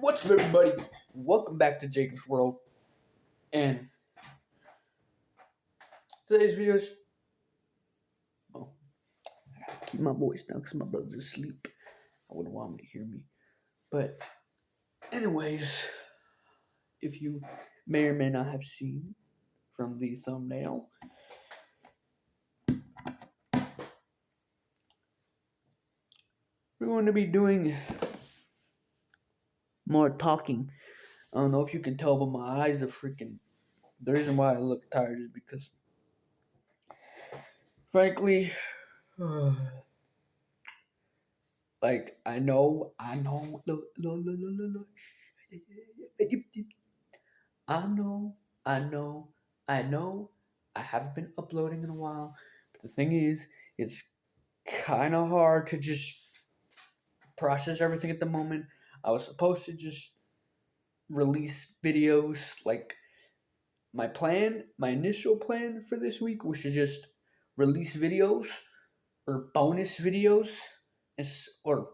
What's up, everybody? Welcome back to Jacob's World. And today's video is. Oh, I gotta keep my voice down because my brother's asleep. I wouldn't want him to hear me. But, anyways, if you may or may not have seen from the thumbnail, we're going to be doing more talking. I don't know if you can tell, but my eyes are freaking. The reason why I look tired is because, frankly, like I know, look, I know. I haven't been uploading in a while, but the thing is, it's kind of hard to just process everything at the moment. I was supposed to just release videos like my initial plan for this week was to just release videos or bonus videos, or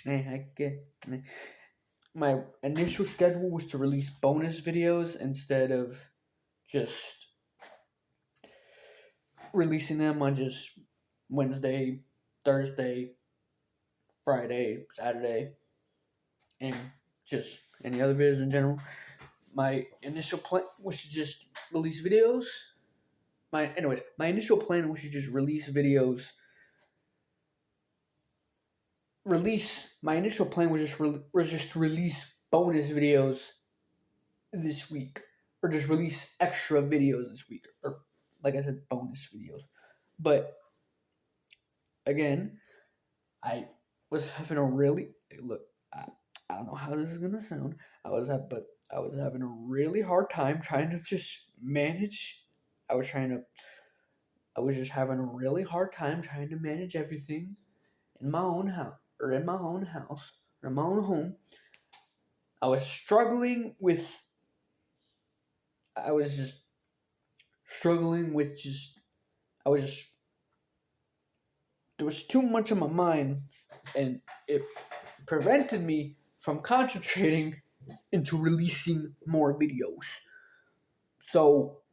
I get. My initial schedule was to release bonus videos instead of just releasing them on just Wednesday, Thursday, Friday, Saturday, and just any other videos in general. My initial plan was to just release videos. My initial plan was to just release videos. My initial plan was just to release bonus videos this week, or just release extra videos this week, or like I said, bonus videos. But again, I was having a really look. I don't know how this is gonna sound. I was having a really hard time trying to just manage. I was trying to. I was just having a really hard time trying to manage everything in my own house, or in my own house, or in my own home. I was struggling with. I was just struggling with just. I was just. There was too much on my mind, and it prevented me from concentrating into releasing more videos. So,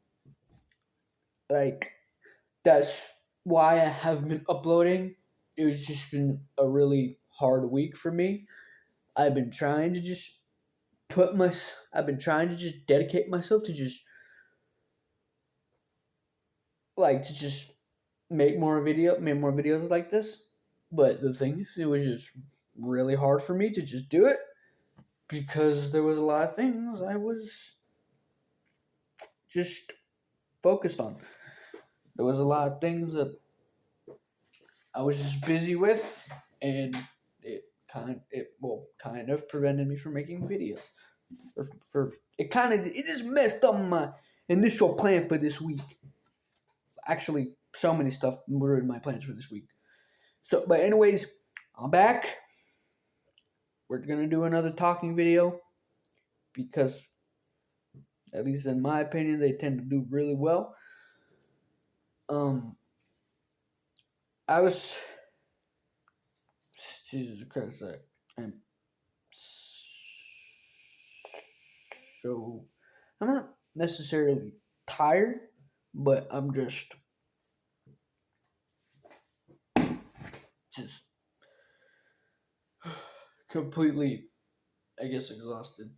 like, that's why I haven't been uploading. It's just been a really hard week for me. I've been trying to just I've been trying to just dedicate myself to just, make more videos like this. But the thing is, it was just really hard for me to just do it because there was a lot of things I was just focused on. There was a lot of things that I was just busy with, and it kind of prevented me from making videos. It just messed up my initial plan for this week. Actually, so many stuff were in my plans for this week. So, but anyways, I'm back. We're gonna do another talking video because, at least in my opinion, they tend to do really well. I was Jesus Christ, I'm so I'm not necessarily tired, but I'm just completely, I guess, exhausted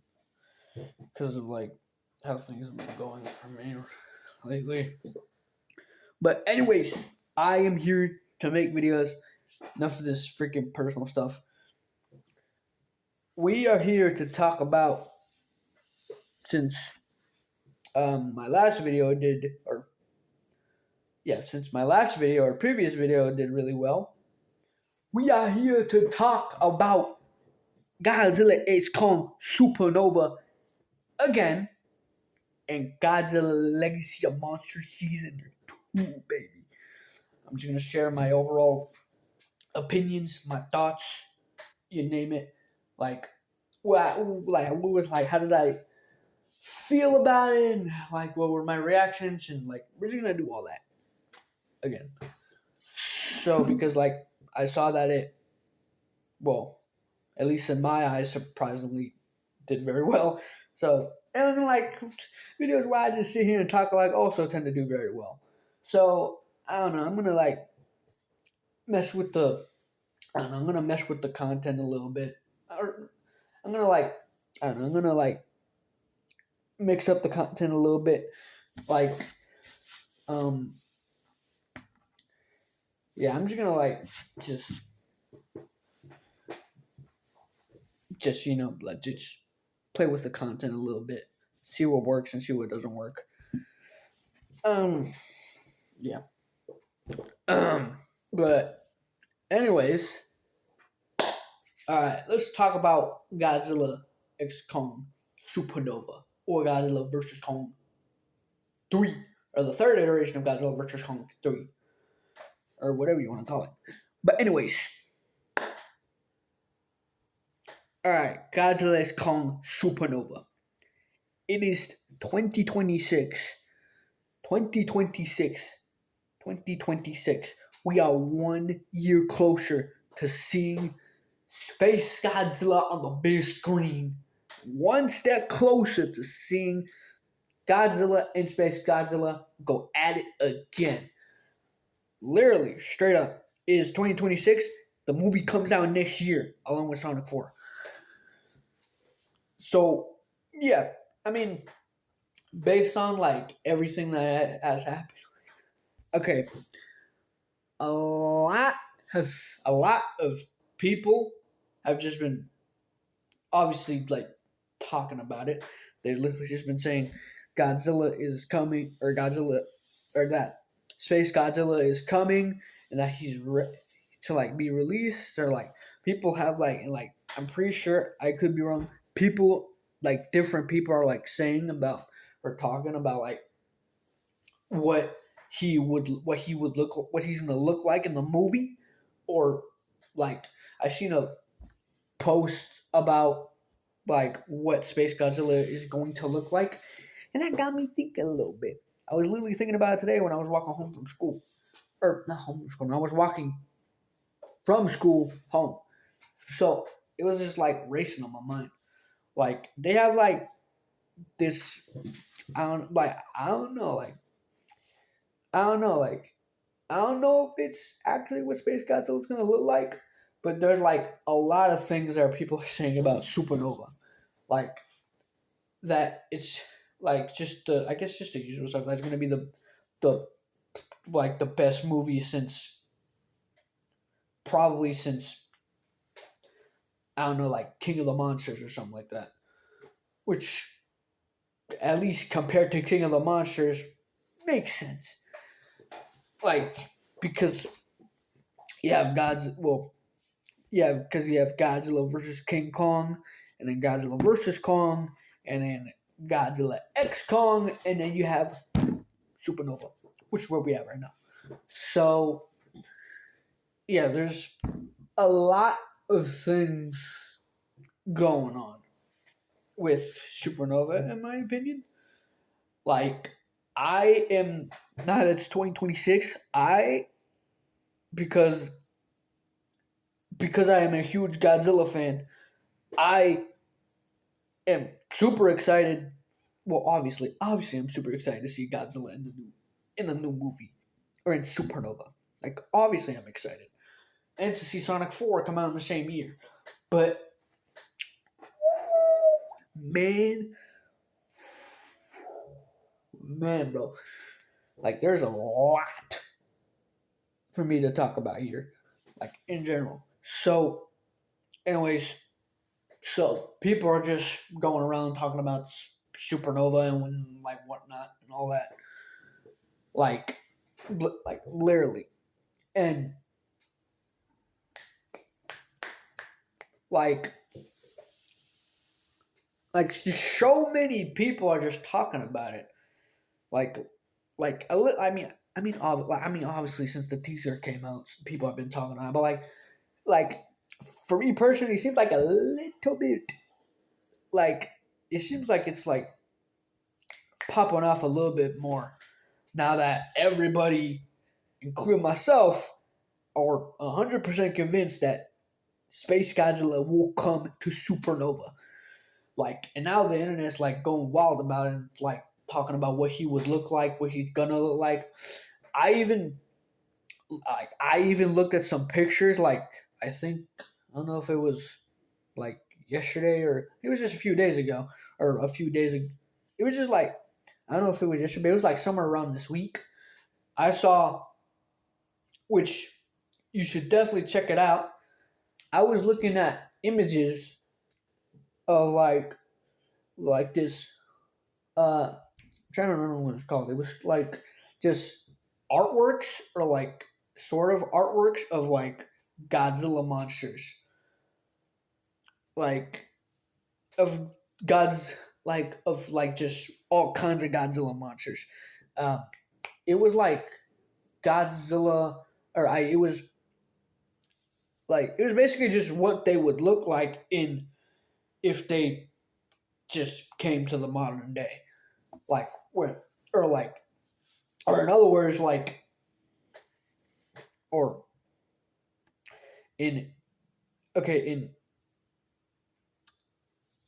because of like how things have been going for me lately. But anyways, I am here to make videos. Enough of this freaking personal stuff. We are here to talk about, since my last video did, since my last video or previous video did really well, we are here to talk about Godzilla X Kong Supernova again, and Godzilla Legacy of Monsters Season 2, baby. I'm just gonna share my overall opinions, my thoughts, you name it. Like, how did I feel about it, and like, what were my reactions, and like, we're just gonna do all that again. So, because like, I saw that At least in my eyes, surprisingly did very well. So, and like videos where I just sit here and talk like also tend to do very well. So I don't know. I'm gonna like mess with the. I don't know. I'm gonna mess with the content a little bit. Or I'm gonna like. I don't know. I'm gonna like mix up the content a little bit. Like, um, yeah. I'm just gonna like just like just play with the content a little bit, see what works and see what doesn't work. Um, yeah. But anyways, all right. Let's talk about Godzilla X Kong Supernova or Godzilla versus Kong 3, or the third iteration of Godzilla versus Kong 3, or whatever you want to call it. But anyways, all right. Godzilla X Kong Supernova. It is 2026. 2026. 2026. We are 1 year closer to seeing Space Godzilla on the big screen. One step closer to seeing Godzilla and Space Godzilla go at it again. Literally, straight up, it is 2026. The movie comes out next year, along with Sonic 4. So, yeah, I mean, based on like everything that has happened, okay, a lot a lot of people have just been obviously like talking about it. They've literally just been saying Godzilla is coming, or that Space Godzilla is coming, and that he's to like be released, or like people have like I'm pretty sure, I could be wrong. People like different people are like saying about or talking about like what what he's gonna look like in the movie, or like I seen a post about like what Space Godzilla is going to look like, and that got me thinking a little bit. I was literally thinking about it today when I was walking home from school, or not home from school. I was walking from school home, so it was just like racing on my mind. Like they have like this, I don't know, like I don't know, like I don't know if it's actually what Space Godzilla is gonna look like, but there's like a lot of things that people are saying about Supernova, like that it's like just the, I guess just the usual stuff. That's gonna be the like the best movie since probably since I don't know, like King of the Monsters or something like that. Which, at least compared to King of the Monsters, makes sense. Like because you have because you have Godzilla versus King Kong, and then Godzilla versus Kong, and then Godzilla X Kong, and then you have Supernova, which is where we are right now. So yeah, there's a lot of things going on with Supernova, in my opinion. Like, I am, now that it's 2026, because I am a huge Godzilla fan, I am super excited. Well, obviously, I'm super excited to see Godzilla in the new movie, or in Supernova. Like, obviously, I'm excited, and to see Sonic 4 come out in the same year. But man, bro, like there's a lot for me to talk about here, like in general. So, anyways, so people are just going around talking about Supernova and like whatnot and all that, like, like literally, and like so many people are just talking about it, like I mean, obviously, since the teaser came out, people have been talking about it, but like for me personally, it seems like a little bit, like it seems like it's like popping off a little bit more now that everybody, including myself, are 100% convinced that Space Godzilla will come to Supernova. Like, and now the internet's like going wild about it, like talking about what he would look like, what he's gonna look like. I even I even looked at some pictures. Like, I think I don't know if it was like yesterday or it was just a few days ago or a few days ago. It was just like I don't know if it was yesterday. But it was like somewhere around this week. I saw, which you should definitely check it out. I was looking at images of like this. I'm trying to remember what it's called. It was like just artworks or like sort of artworks of like Godzilla monsters, like of gods, like of like just all kinds of Godzilla monsters. Um, it was like Godzilla, or I. It was like it was basically just what they would look like in if they just came to the modern day, like when or like or in other words, like or in okay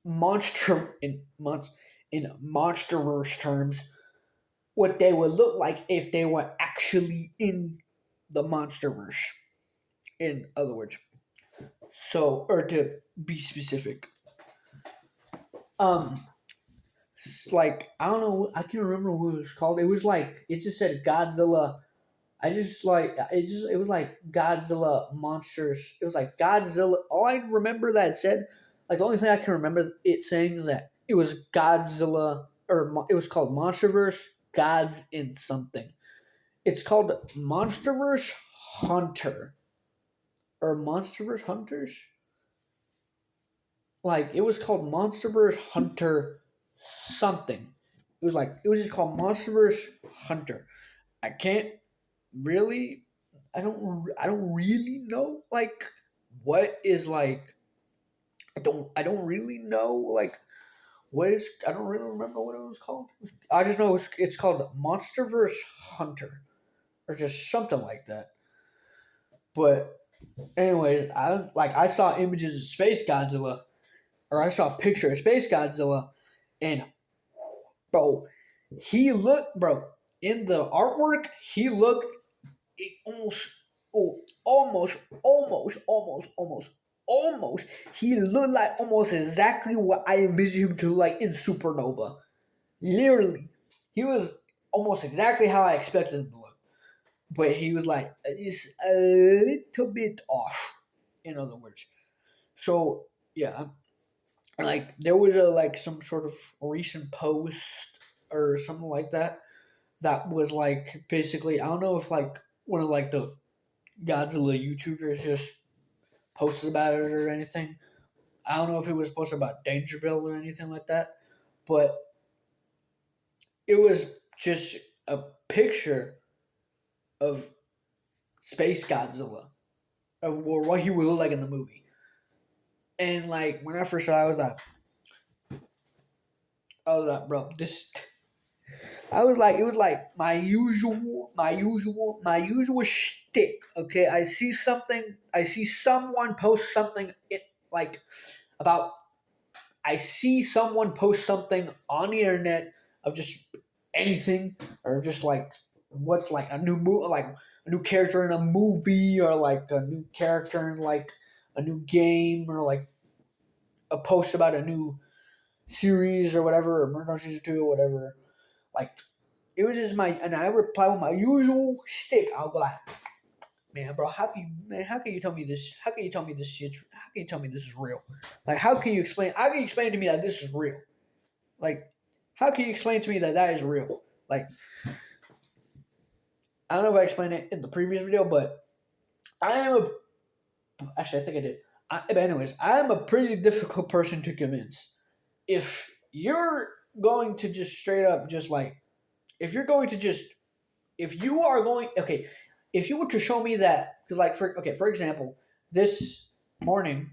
monster in in monsterverse terms, what they would look like if they were actually in the monsterverse. In other words, so or to be specific, um, like I don't know, I can't remember what it was called. It was like it just said Godzilla. I just like it was like Godzilla monsters. It was like Godzilla. All I remember that it said, like the only thing I can remember it saying is that it was Godzilla or it was called Monsterverse Gods in something. It's called Monsterverse Hunter or Monsterverse Hunters. Like it was called Monsterverse Hunter something. It was just called Monsterverse Hunter. I can't really I don't really know like what is like I don't really know like what is I don't really remember what it was called. I just know it's called Monsterverse Hunter or just something like that. But anyways, I saw images of Space Godzilla or I saw a picture of Space Godzilla and bro, he looked bro in the artwork he looked it almost, oh, almost. He looked like almost exactly what I envisioned him to look like in Supernova. Literally, he was almost exactly how I expected him to look. But he was like just a little bit off. In other words, so yeah, like there was a like some sort of recent post or something like that that was like basically I don't know if like one of like the Godzilla YouTubers just posted about it or anything. I don't know if it was posted about Dangerville or anything like that, but it was just a picture of Space Godzilla of what he would look like in the movie. And like when I first saw it, I was like, bro, this. I was like, it was like my usual shtick. Okay, I see someone post something. It like about I see someone post something on the internet of just anything or just like what's like a new like a new character in a movie or like a new character in like a new game or like a post about a new series or whatever or Murder Season 2 or whatever. Like it was just my and I reply with my usual stick. I'll go like, man, bro, how can you tell me this? How can you tell me this shit? How can you tell me this is real? Like, how can you explain to me that this is real? Like, how can you explain to me that that is real? Like, I don't know if I explained it in the previous video, but I am a. Actually, I think I did. But anyways, I am a pretty difficult person to convince. If you're going to just straight up, just like, if you're going to just, if you are going, okay, if you were to show me that, because like, for example, this morning,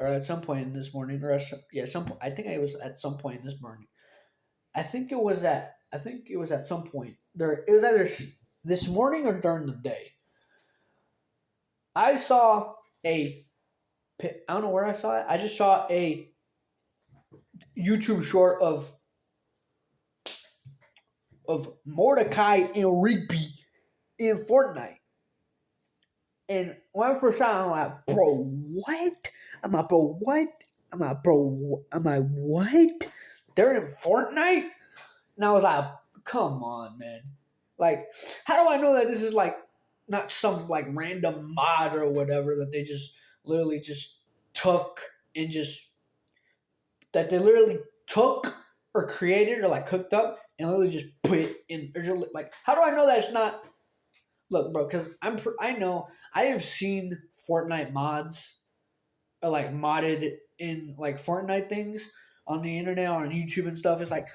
or at some point in this morning, or I think it was at some point in this morning. I think it was at some point. It was either this morning or during the day. I saw a I don't know where I saw it. I just saw a YouTube short of Mordecai and Rigby in Fortnite. And when I first saw it, I'm like, bro, what? I'm like, bro, what? I'm like, bro, I'm like, what? They're in Fortnite? And I was like, come on, man. Like, how do I know that this is like not some like random mod or whatever that they just literally just took and just that they literally took or created or like cooked up and literally just put it in or just, like how do I know that it's not look bro because I know I have seen Fortnite mods or like modded in like Fortnite things on the internet or on YouTube and stuff. It's like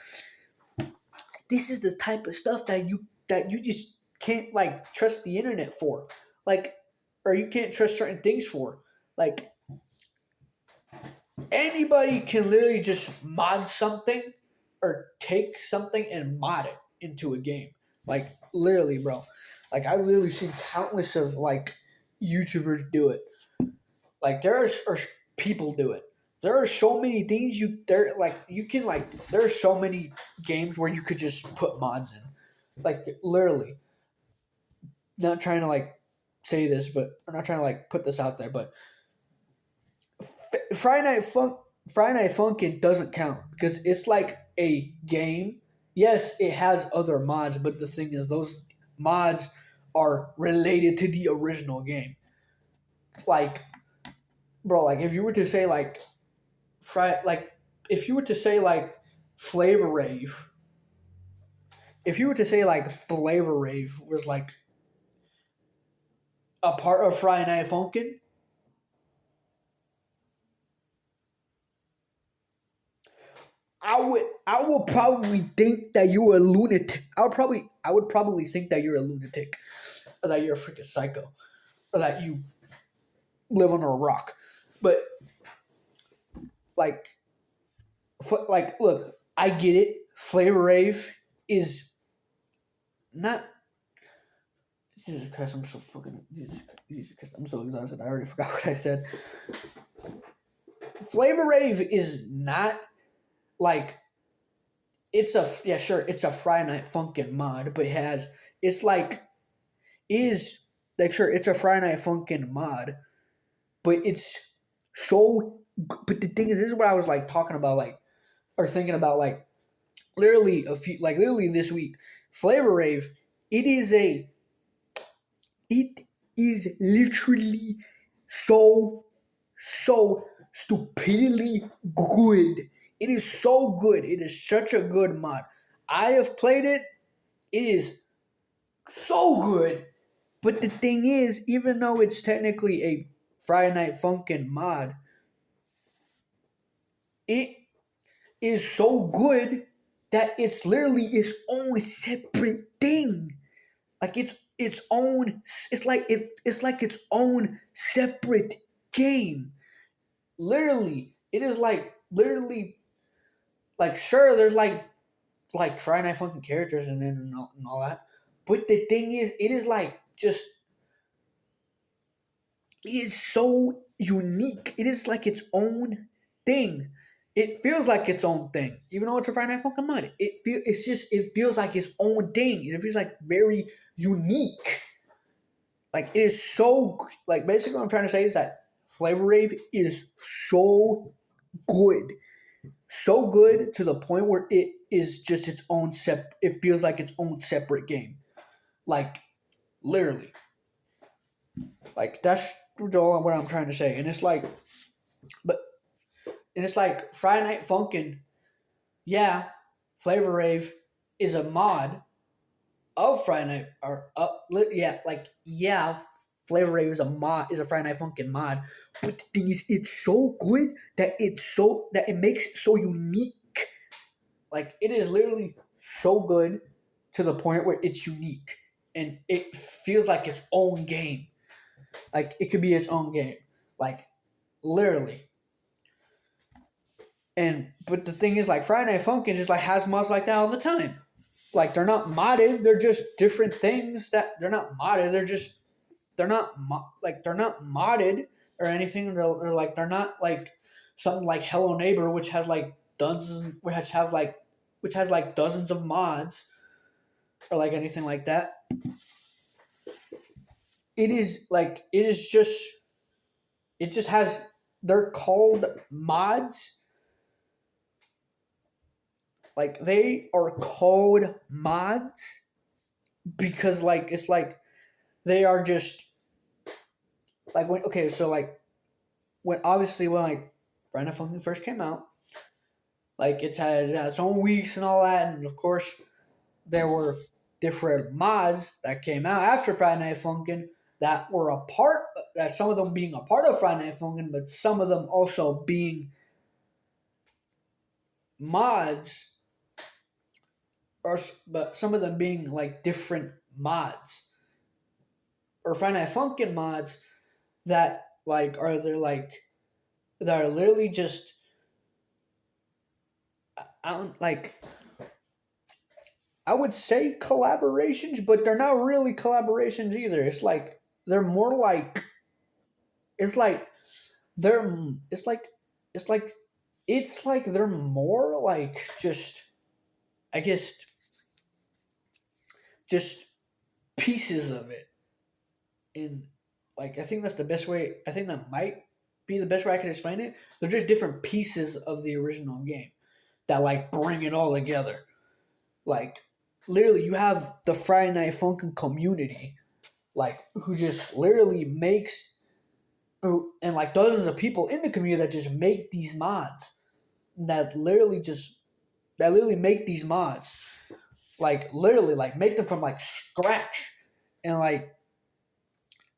this is the type of stuff that you just can't like trust the internet for, like, or you can't trust certain things for. Like anybody can literally just mod something or take something and mod it into a game. Like literally, bro. Like I've literally seen countless of like YouTubers do it. Like there are people do it. There are so many things you can like there are so many games where you could just put mods in. Like literally. Not trying to like say this, but I'm not trying to like put this out there, but Friday Night Funkin' doesn't count because it's like a game. Yes, it has other mods, but the thing is, those mods are related to the original game. Like, bro, like if you were to say like if you were to say like Flavor Rave, if you were to say like Flavor Rave was like a part of Friday Night Funkin', I would probably think that you're a lunatic. I would probably think that you're a lunatic, or that you're a freaking psycho, or that you live under a rock. But like, look, I get it. Flavor Rave is not. Jesus Christ, I'm so fucking. Jesus Christ, I'm so exhausted. I already forgot what I said. Flavor Rave is not like it's a yeah sure it's a Friday Night Funkin' mod, but it's like is like sure it's a Friday Night Funkin' mod, but it's so. But the thing is, this is what I was like talking about, like or thinking about, like literally this week, Flavor Rave. It is a it is literally so stupidly good. It is so good. It is such a good mod. I have played it. It is so good. But the thing is, even though it's technically a Friday Night Funkin' mod, it is so good that it's literally its own separate thing. Like its own. It's like its own separate game. Literally, it is like literally like sure there's like Friday Night Funkin' characters and all that. But the thing is, it is like just it is so unique. It is like its own thing. It feels like its own thing, even though it's a Friday Night Funkin' mod. It feels like its own thing. It feels like very unique. Like it is so like basically what I'm trying to say is that Flavor Rave is so good to the point where it is just its own it feels like its own separate game, like literally, like that's all what I'm trying to say. And it's like but and it's like Friday Night Funkin', yeah, Flavor Rave is a mod of Friday Night or yeah, like yeah, Flavor Rave is a Friday Night Funkin' mod, but the thing is, it's so good that it makes it so unique. Like it is literally so good to the point where it's unique and it feels like its own game. Like it could be its own game, like literally. And but the thing is, like Friday Night Funkin' just like has mods like that all the time. Like they're not modded; they're just different things that they're not modded. They're just they're not modded or anything. They're not like something like Hello Neighbor, which has like dozens, which has like dozens of mods or like anything like that. It is just it just has they're called mods. Like they are called mods because like it's like they are just like when okay so like when obviously when like Final Fantasy first came out, like it had its own weeks and all that, and of course there were different mods that came out after Friday Night Funkin' that were a part that some of them being a part of Friday Night Funkin', but some of them also being mods or but some of them being like different mods or Friday Night Funkin' mods that like are they're like that are literally just I don't like I would say collaborations, but they're not really collaborations either. It's like they're more like it's like they're it's like it's like it's like they're more like just I guess just pieces of it. In like I think that's the best way. I think that might be the best way I can explain it. They're just different pieces of the original game that like bring it all together. Like literally, you have the Friday Night Funkin' community, like who just literally makes and like dozens of people in the community that just make these mods that literally make these mods like literally like make them from like scratch and like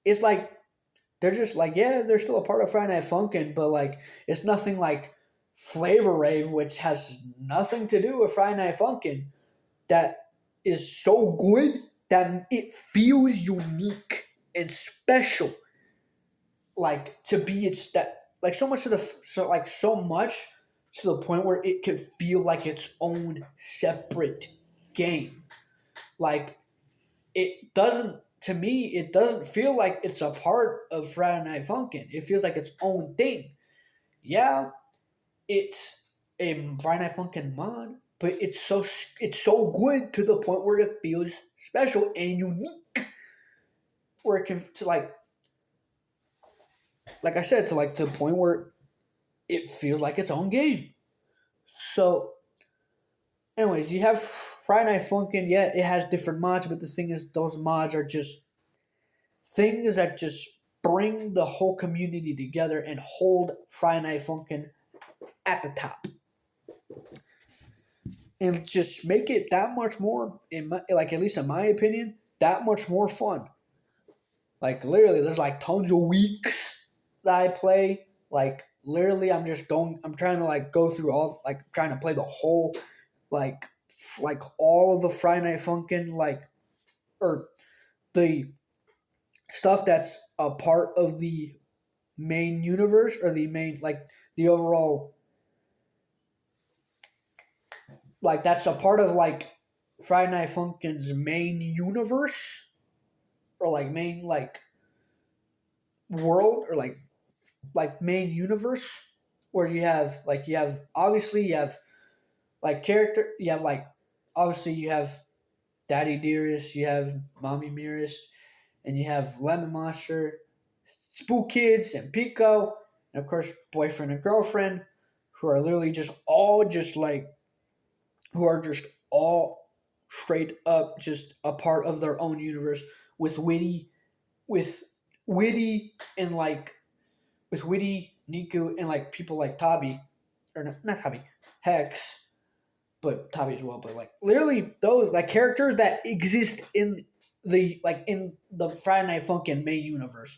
it's like they're just like yeah they're still a part of Friday Night Funkin' but like it's nothing like Flavor Rave which has nothing to do with Friday Night Funkin' that is so good that it feels unique and special like to be its that like so much to the so much to the point where it could feel like its own separate game like it doesn't to me it doesn't feel like it's a part of Friday Night Funkin'. It feels like its own thing. Yeah, it's a Friday Night Funkin' mod, but it's so good to the point where it feels special and unique. Where it can to like I said, to like the point where it feels like its own game. So, anyways, you have Friday Night Funkin'. Yeah, it has different mods, but the thing is, those mods are just things that just bring the whole community together and hold Friday Night Funkin' at the top, and just make it that much more, in my, like at least in my opinion, that much more fun. Like literally, there's like tons of weeks that I play. Like literally, I'm trying to like go through all, like trying to play the whole, like, like all of the Friday Night Funkin' like, or the stuff that's a part of the main universe or the main like the overall like that's a part of like Friday Night Funkin's main universe or like main like world or like main universe where you have obviously you have like character you have like obviously you have Daddy Dearest, you have Mommy Nearest, and you have Lemon Monster, Spook Kids, and Pico, and of course Boyfriend and Girlfriend, who are literally just all just like who are just all straight up just a part of their own universe with with witty and like with witty Niku and like people like Tabi or not Tabi Hex but Tabi as well but like literally those like characters that exist in the Friday Night Funkin' main universe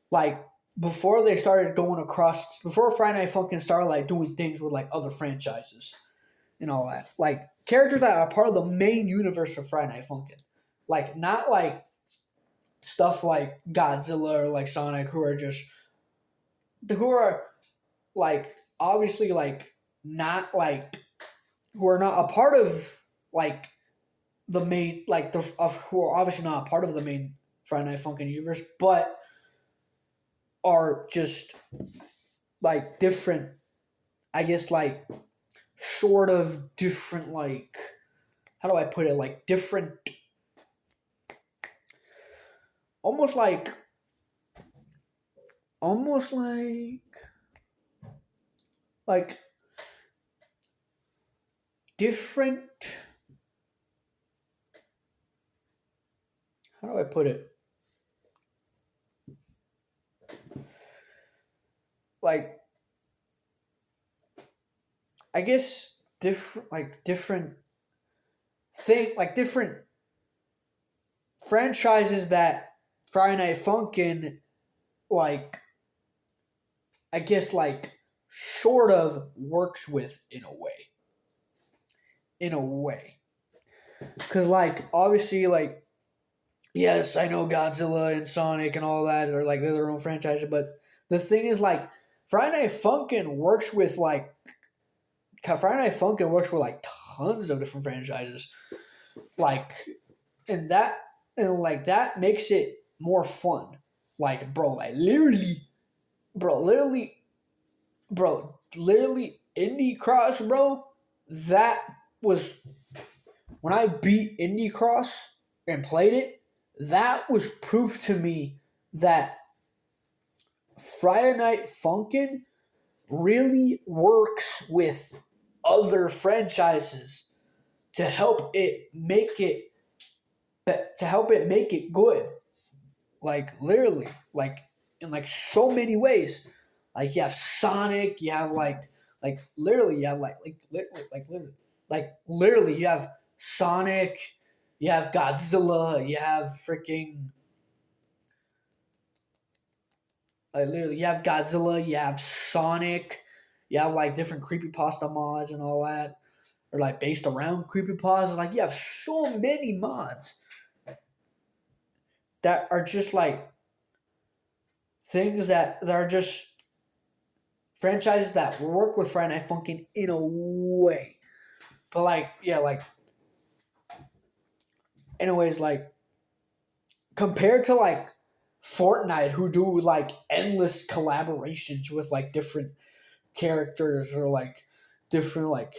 like before Friday Night Funkin' started like doing things with like other franchises and all that. Like characters that are part of the main universe of Friday Night Funkin'. Like not like stuff like Godzilla or like Sonic who are like obviously like not like who are not a part of like the main like the of who are obviously not a part of the main Friday Night Funkin' universe, but are just like different. I guess like sort of different. Like how do I put it? Like different, almost like almost like different. How do I put it? Like I guess different, like different thing, like different franchises that Friday Night Funkin' like I guess like sort of works with in a way. In a way. Cause like obviously like yes, I know Godzilla and Sonic and all that are like they're their own franchises, but the thing is like Friday Night Funkin' works with like Friday Night Funkin' works with like tons of different franchises. Like and that and like that makes it more fun. Like literally literally Indie Cross, bro. That was when I beat Indie Cross and played it. That was proof to me that Friday Night Funkin' really works with other franchises to help it make it good. Like literally, like in like so many ways. Like you have Sonic, you have like literally you have like literally you have Sonic, you have Godzilla, you have freaking like literally you have Godzilla, you have Sonic, you have like different creepypasta mods and all that. Or like based around creepypasta. Like you have so many mods that are just like things that are just franchises that work with Friday Night Funkin' in a way. But like, yeah, like, anyways, like, compared to like Fortnite, who do like endless collaborations with like different characters or like different like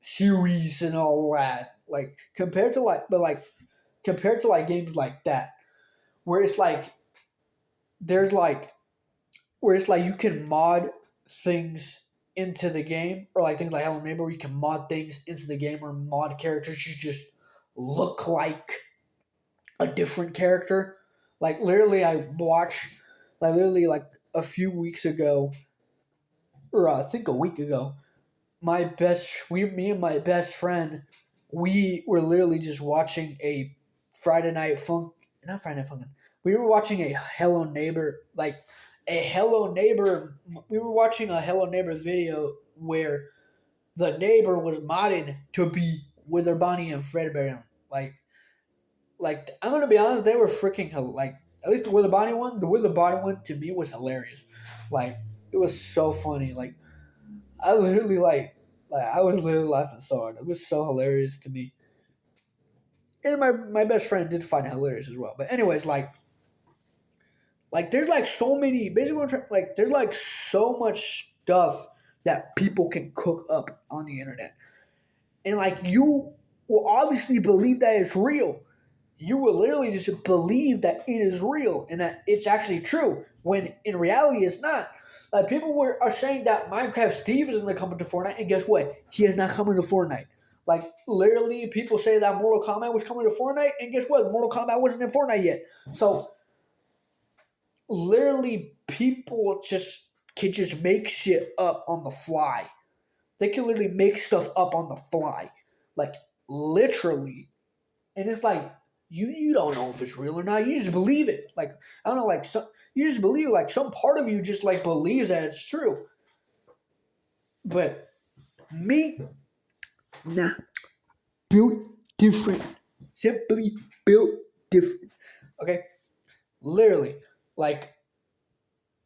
series and all that. Like, compared to like games like that, where it's like, there's like, where it's like you can mod things into the game, or like things like Hello Neighbor, where you can mod things into the game or mod characters. You just look like a different character. Like literally, I watched, like literally, like a few weeks ago, or I think a week ago, me and my best friend, we were literally just watching a Friday Night Funk, not Friday Night Funkin'. We were watching a Hello Neighbor, like a Hello Neighbor. We were watching a Hello Neighbor video where the neighbor was modded to be Wither Bonnie and Fredbear. Like I'm gonna be honest, they were freaking like at least the Wither Bonnie one. The Wither Bonnie one to me was hilarious. Like it was so funny. Like I literally like I was literally laughing so hard. It was so hilarious to me. And my best friend did find it hilarious as well. But anyways, like there's like so many basically like there's like so much stuff that people can cook up on the internet. And like you will obviously believe that it's real. You will literally just believe that it is real and that it's actually true when in reality it's not. Like are saying that Minecraft Steve is going to come into Fortnite, and guess what? He is not coming to Fortnite. Like literally, people say that Mortal Kombat was coming to Fortnite, and guess what? Mortal Kombat wasn't in Fortnite yet. So literally, people just can just make shit up on the fly. They can literally make stuff up on the fly, like literally, and it's like you don't know if it's real or not. You just believe it. Like I don't know, like you just believe it. Like some part of you just like believes that it's true. But me, nah, built different. Simply built different. Okay, literally, like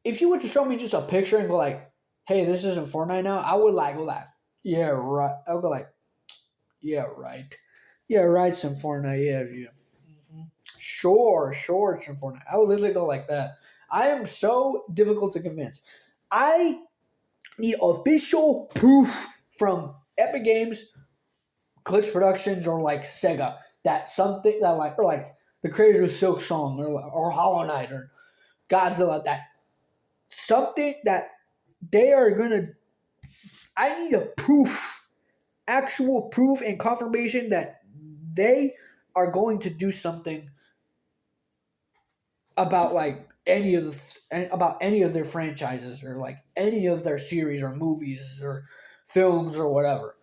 if you were to show me just a picture and go like, "Hey, this isn't Fortnite now," I would like laugh. Yeah, right. I would go like, "Yeah, right. Yeah, right. Some Fortnite. Yeah, yeah." Mm-hmm. Sure, it's from Fortnite. I would literally go like that. I am so difficult to convince. I need official proof from Epic Games, Glitch Productions, or like Sega that something that like or like the creators of Silk Song or Hollow Knight or Godzilla that something that they are gonna. I need a proof, actual proof and confirmation that they are going to do something about like about any of their franchises or like any of their series or movies or films or whatever.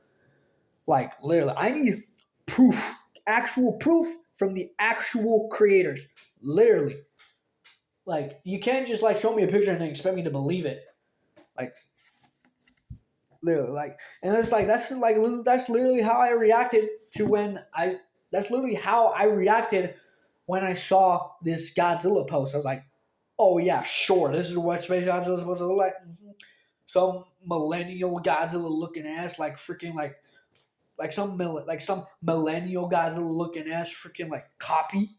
Like literally, I need proof, actual proof from the actual creators. Literally, like you can't just like show me a picture and then expect me to believe it. Like literally, like, and it's like that's literally how I reacted to when I. That's literally how I reacted when I saw this Godzilla post. I was like, oh yeah, sure, this is what Space Godzilla is supposed to look like. Mm-hmm. Some millennial Godzilla looking ass, like freaking like some millennial Godzilla looking ass, freaking like copy.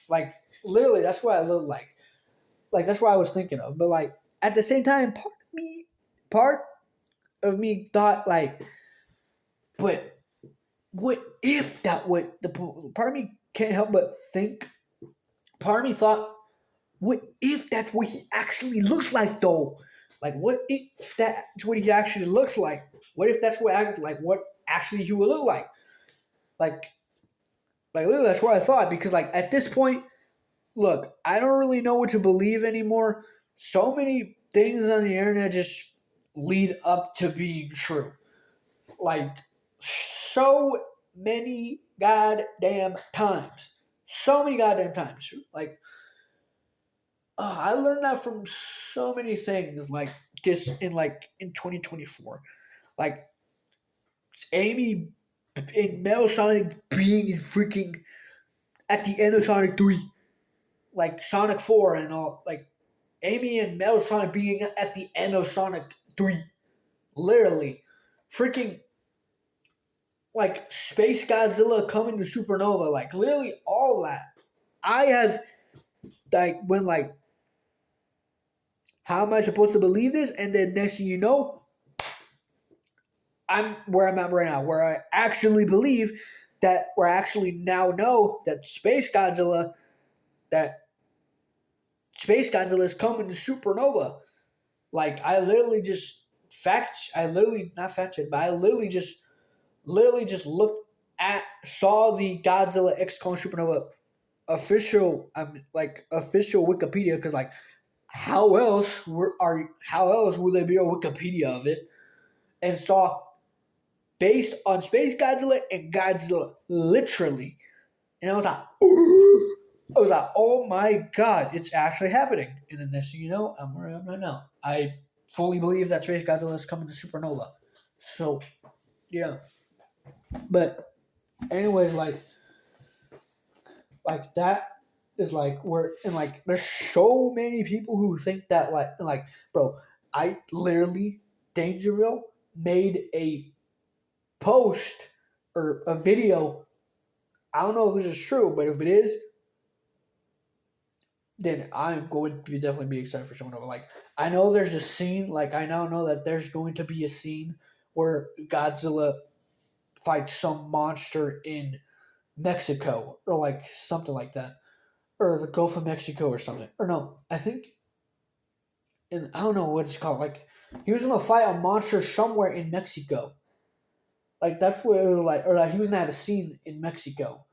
Like literally, that's what I look like. Like that's what I was thinking of. But like at the same time, part of me thought like, but what if that would the part of me can't help but think. Part of me thought, what if that's what he actually looks like though? Like what if that's what he actually looks like? What if that's what actually he would look like? Like literally that's what I thought because like at this point, look, I don't really know what to believe anymore. So many things on the internet just lead up to being true. Like so many goddamn times. So many goddamn times. Like I learned that from so many things like this in 2024. Like Amy and Metal Sonic being in freaking at the end of Sonic 3. Like Sonic 4 and all like Amy and Metal Sonic being at the end of Sonic 3. Literally. Freaking like Space Godzilla coming to Supernova, like literally all that. I have like when like how am I supposed to believe this? And then next thing you know, I'm where I'm at right now, where I actually believe that where I actually now know that that Space Godzilla is coming to Supernova. Like I literally not fact checked, but I literally just looked at saw the Godzilla X Kong Supernova official official Wikipedia because like how else would there be a Wikipedia of it and saw based on Space Godzilla and Godzilla, literally. And I was like, ooh. I was like, oh my god, it's actually happening. And then next thing you know, I'm where I am right now. I fully believe that Space Godzilla is coming to Supernova. So, yeah. But, anyways, like that is like where, and like, there's so many people who think that, bro, I literally, Dangerville made a post or a video. I don't know if this is true, but if it is, then I'm going to definitely be excited for Supernova. Like I know there's a scene, like I now know that there's going to be a scene where Godzilla fights some monster in Mexico or like something like that, or the Gulf of Mexico or something. Or no, I think, and I don't know what it's called. Like he was gonna fight a monster somewhere in Mexico. Like that's where it was like, or like he was gonna have a scene in Mexico.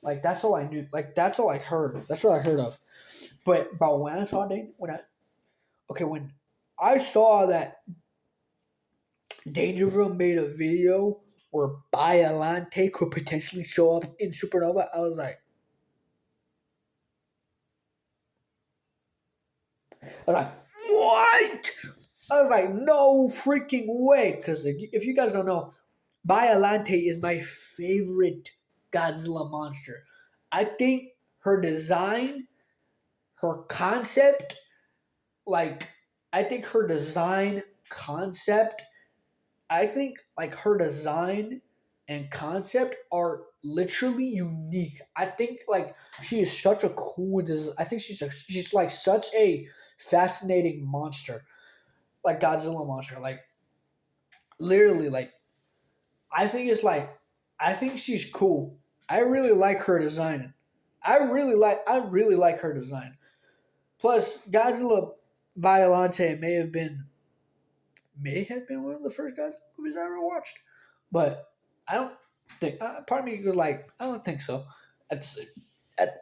Like that's all I knew. Like that's all I heard. That's what I heard of. But when I saw when I saw that Dangerville made a video where Biolante could potentially show up in Supernova, I was like, what? I was like, no freaking way. Because if you guys don't know, Biolante is my favorite Godzilla monster. I think her design, her concept, like, I think her design concept, I think, like, her design and concept are literally unique. I think like she is such a cool. I think she's like such a fascinating monster, like Godzilla monster. Like literally, like I think she's cool. I really like her design. I really like her design. Plus, Godzilla Violante may have been one of the first Godzilla movies I ever watched, but I don't think. Part of me was like, I don't think so. At the same, at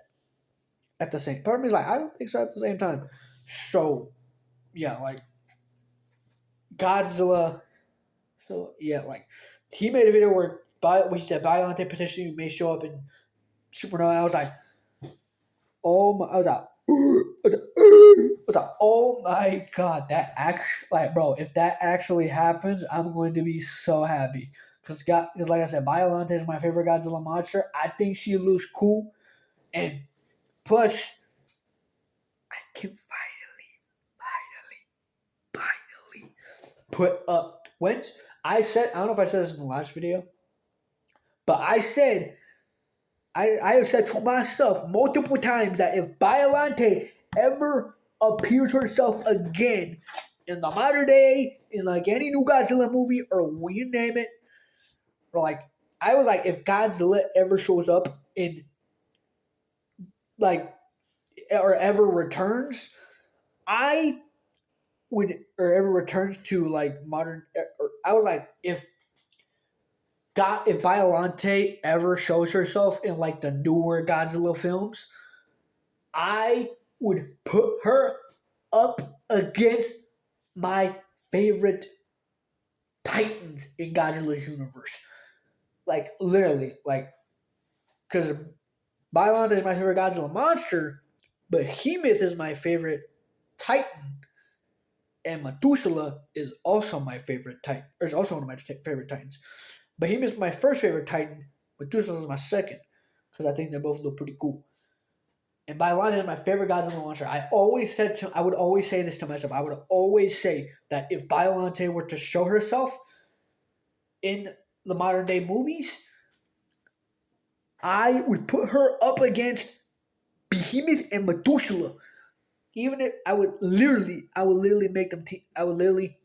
at the same, part of me is like, I don't think so. At the same time, so yeah, like Godzilla. So yeah, like he made a video where we said Violante potentially may show up in Supernova. I was like, oh my, I was like, oh my god, that like, bro, if that actually happens, I'm going to be so happy. Because like I said, Violante is my favorite Godzilla monster. I think she looks cool, and plus, I can finally put up. Once I said, I don't know if I said this in the last video, but I have said to myself multiple times that if Violante ever appears herself again in the modern day, in like any new Godzilla movie or when you name it, or like I was like, if Godzilla ever shows up in like or ever returns, I would or ever returns to like modern. Or I was like, if Violante ever shows herself in like the newer Godzilla films, I would put her up against my favorite titans in Godzilla's universe. Like literally, like because Bylon is my favorite Godzilla monster, but Behemoth is my favorite titan, and Methuselah is also my favorite titan. Or is also one of my favorite titans. Behemoth is my first favorite titan. Methuselah is my second because I think they both look pretty cool. And Bylon is my favorite Godzilla monster. I would always say this to myself. I would always say that if Bylante were to show herself in the modern day movies, I would put her up against Behemoth and Methuselah. Even if I would literally make them. I would literally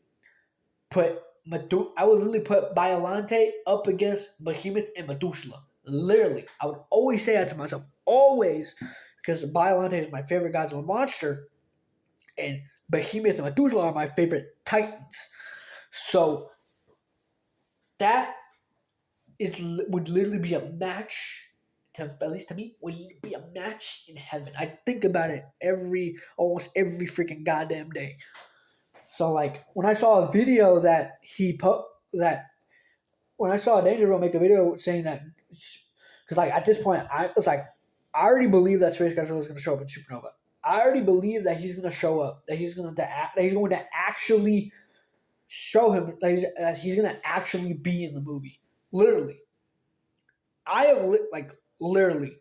put I would literally put Bylante up against Behemoth and Methuselah. Literally, I would always say that to myself. Always, because Bylante is my favorite Godzilla monster, and Behemoth and Methuselah are my favorite titans. So that would literally be a match. At least to me, would be a match in heaven. I think about it almost every freaking goddamn day. So like when I saw a video that he put that when I saw Danger Girl make a video saying that, because like at this point I was like, I already believe that Space Godzilla is going to show up in Supernova. I already believe that he's going to show up. That he's going to actually show him that he's going to actually be in the movie. Literally, I have literally.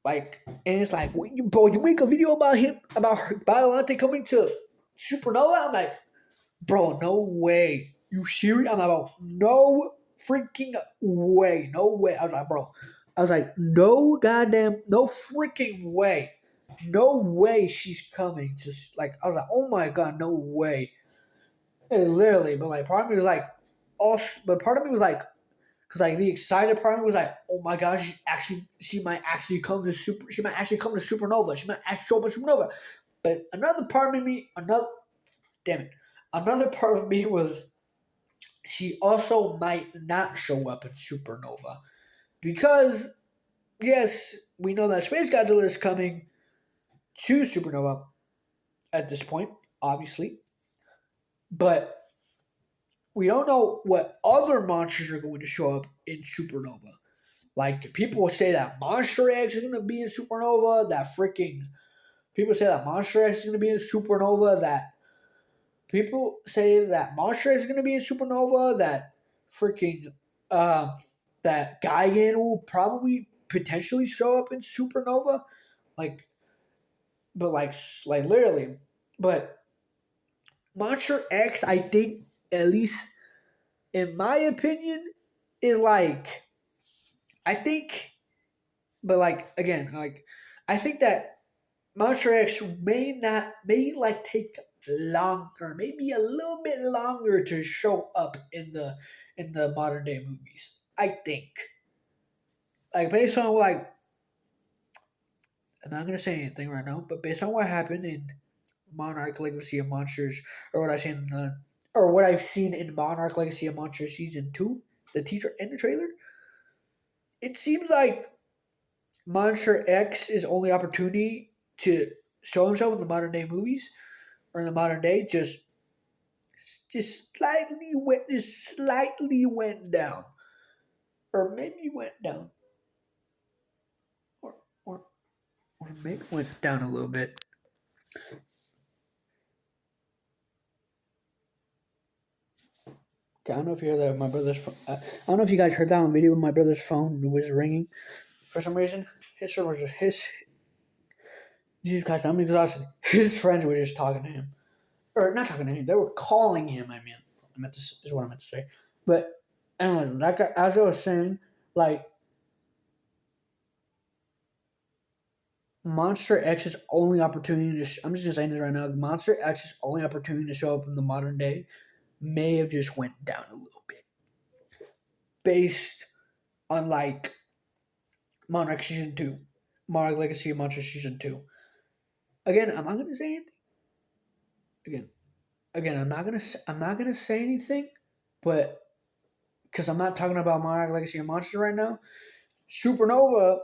Like, and it's like, bro, you make a video about him, about Bylante coming to Supernova? I'm like, bro, no way. You serious? I'm like, bro, no freaking way. No way. I was like, bro. I was like, no goddamn, no freaking way. No way she's coming to, like, I was like, oh my god, no way. And literally, but like, part of me was like, but part of me was like, because like the excited part of me was like, oh my gosh, she might actually come to Supernova. She might actually show up in Supernova. But another part of me, another part of me was she also might not show up in Supernova. Because yes, we know that Space Godzilla is coming to Supernova at this point, obviously. But we don't know what other monsters are going to show up in Supernova. Like people will say that Monster X is gonna be in Supernova. People say that Monster X is gonna be in Supernova. That people say that Monster X is gonna be in Supernova. That freaking that Gigan will probably potentially show up in Supernova. Like, but like literally, but Monster X, I think at least in my opinion, is like I think, but like again, like I think that Monster X may like take longer, maybe a little bit longer to show up in the modern day movies. I think, like based on like I'm not gonna say anything right now, but based on what happened in Monarch Legacy of Monsters, or what I've seen, or what I've seen in Monarch Legacy of Monsters season 2, the teaser and the trailer, it seems like Monster X is only opportunity to show himself in the modern day movies or in the modern day just slightly went down, or maybe went down, or or or maybe went down a little bit. Okay, I don't know if you heard that. My brother's phone. I don't know if you guys heard that on video. But my brother's phone was ringing for some reason. His phone was just his. Jesus Christ, I'm exhausted. His friends were just talking to him, or not talking to him. They were calling him. I meant to is what I meant to say. But anyways, like as I was saying, like Monster X's only opportunity to. I'm just saying this right now. Monster X's only opportunity to show up in the modern day may have just went down a little bit, based on like Monarch season 2, Monarch Legacy of Monsters season 2. Again, I'm not gonna say anything. Again, I'm not gonna say anything, but because I'm not talking about Monarch Legacy of Monsters right now. Supernova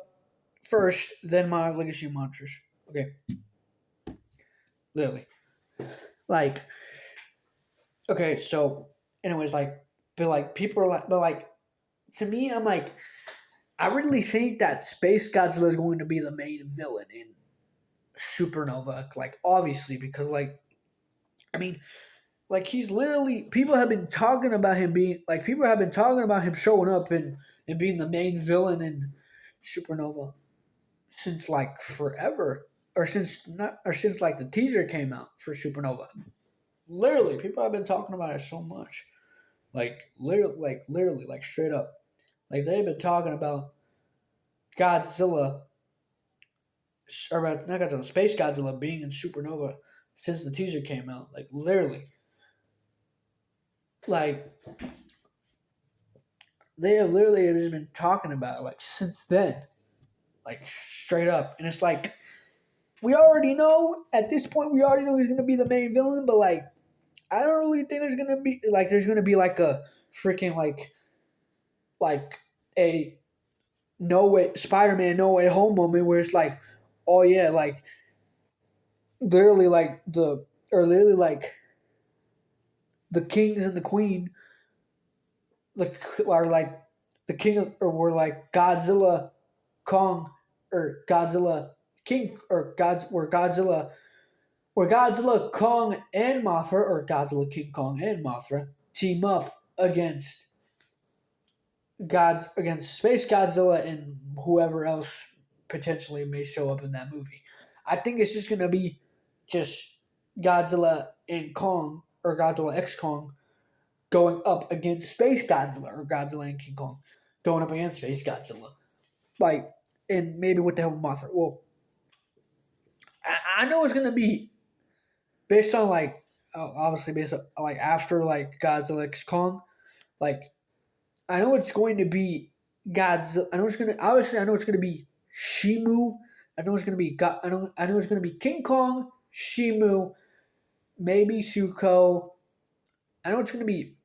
first, then Monarch Legacy of Monsters. Okay, literally. Like, okay, so anyways, like, but like people are like, but like to me, I'm like, I really think that Space Godzilla is going to be the main villain in Supernova. Like, obviously, because like, I mean, like he's literally people have been talking about him being like people have been talking about him showing up and being the main villain in Supernova since like forever, or since like the teaser came out for Supernova. Literally, people have been talking about it so much, literally, like straight up, like they've been talking about Godzilla, or about not Godzilla, Space Godzilla being in Supernova since the teaser came out. Like literally, like they have literally just been talking about it like since then, like straight up, and it's like we already know at this point. We already know he's gonna be the main villain, but like I don't really think there's gonna be like a freaking like a no way Spider-Man No Way Home moment where it's like, oh yeah, like literally like the or literally like the kings and the queen like are like the king of, or were like Godzilla, Kong, or Godzilla King or God's where Godzilla, Kong, and Mothra, or Godzilla, King Kong, and Mothra team up against Space Godzilla and whoever else potentially may show up in that movie. I think it's just gonna be just Godzilla and Kong, or Godzilla X Kong, going up against Space Godzilla, or Godzilla and King Kong going up against Space Godzilla. Like, and maybe with the help of Mothra. Well, I know it's gonna be based on like obviously based on like after like Godzilla X Kong. Like, I know it's going to be Godzilla. I know it's gonna obviously I know it's gonna be Shimu. I know it's gonna be I know it's gonna be King Kong, Shimu, maybe Suko. I know it's gonna be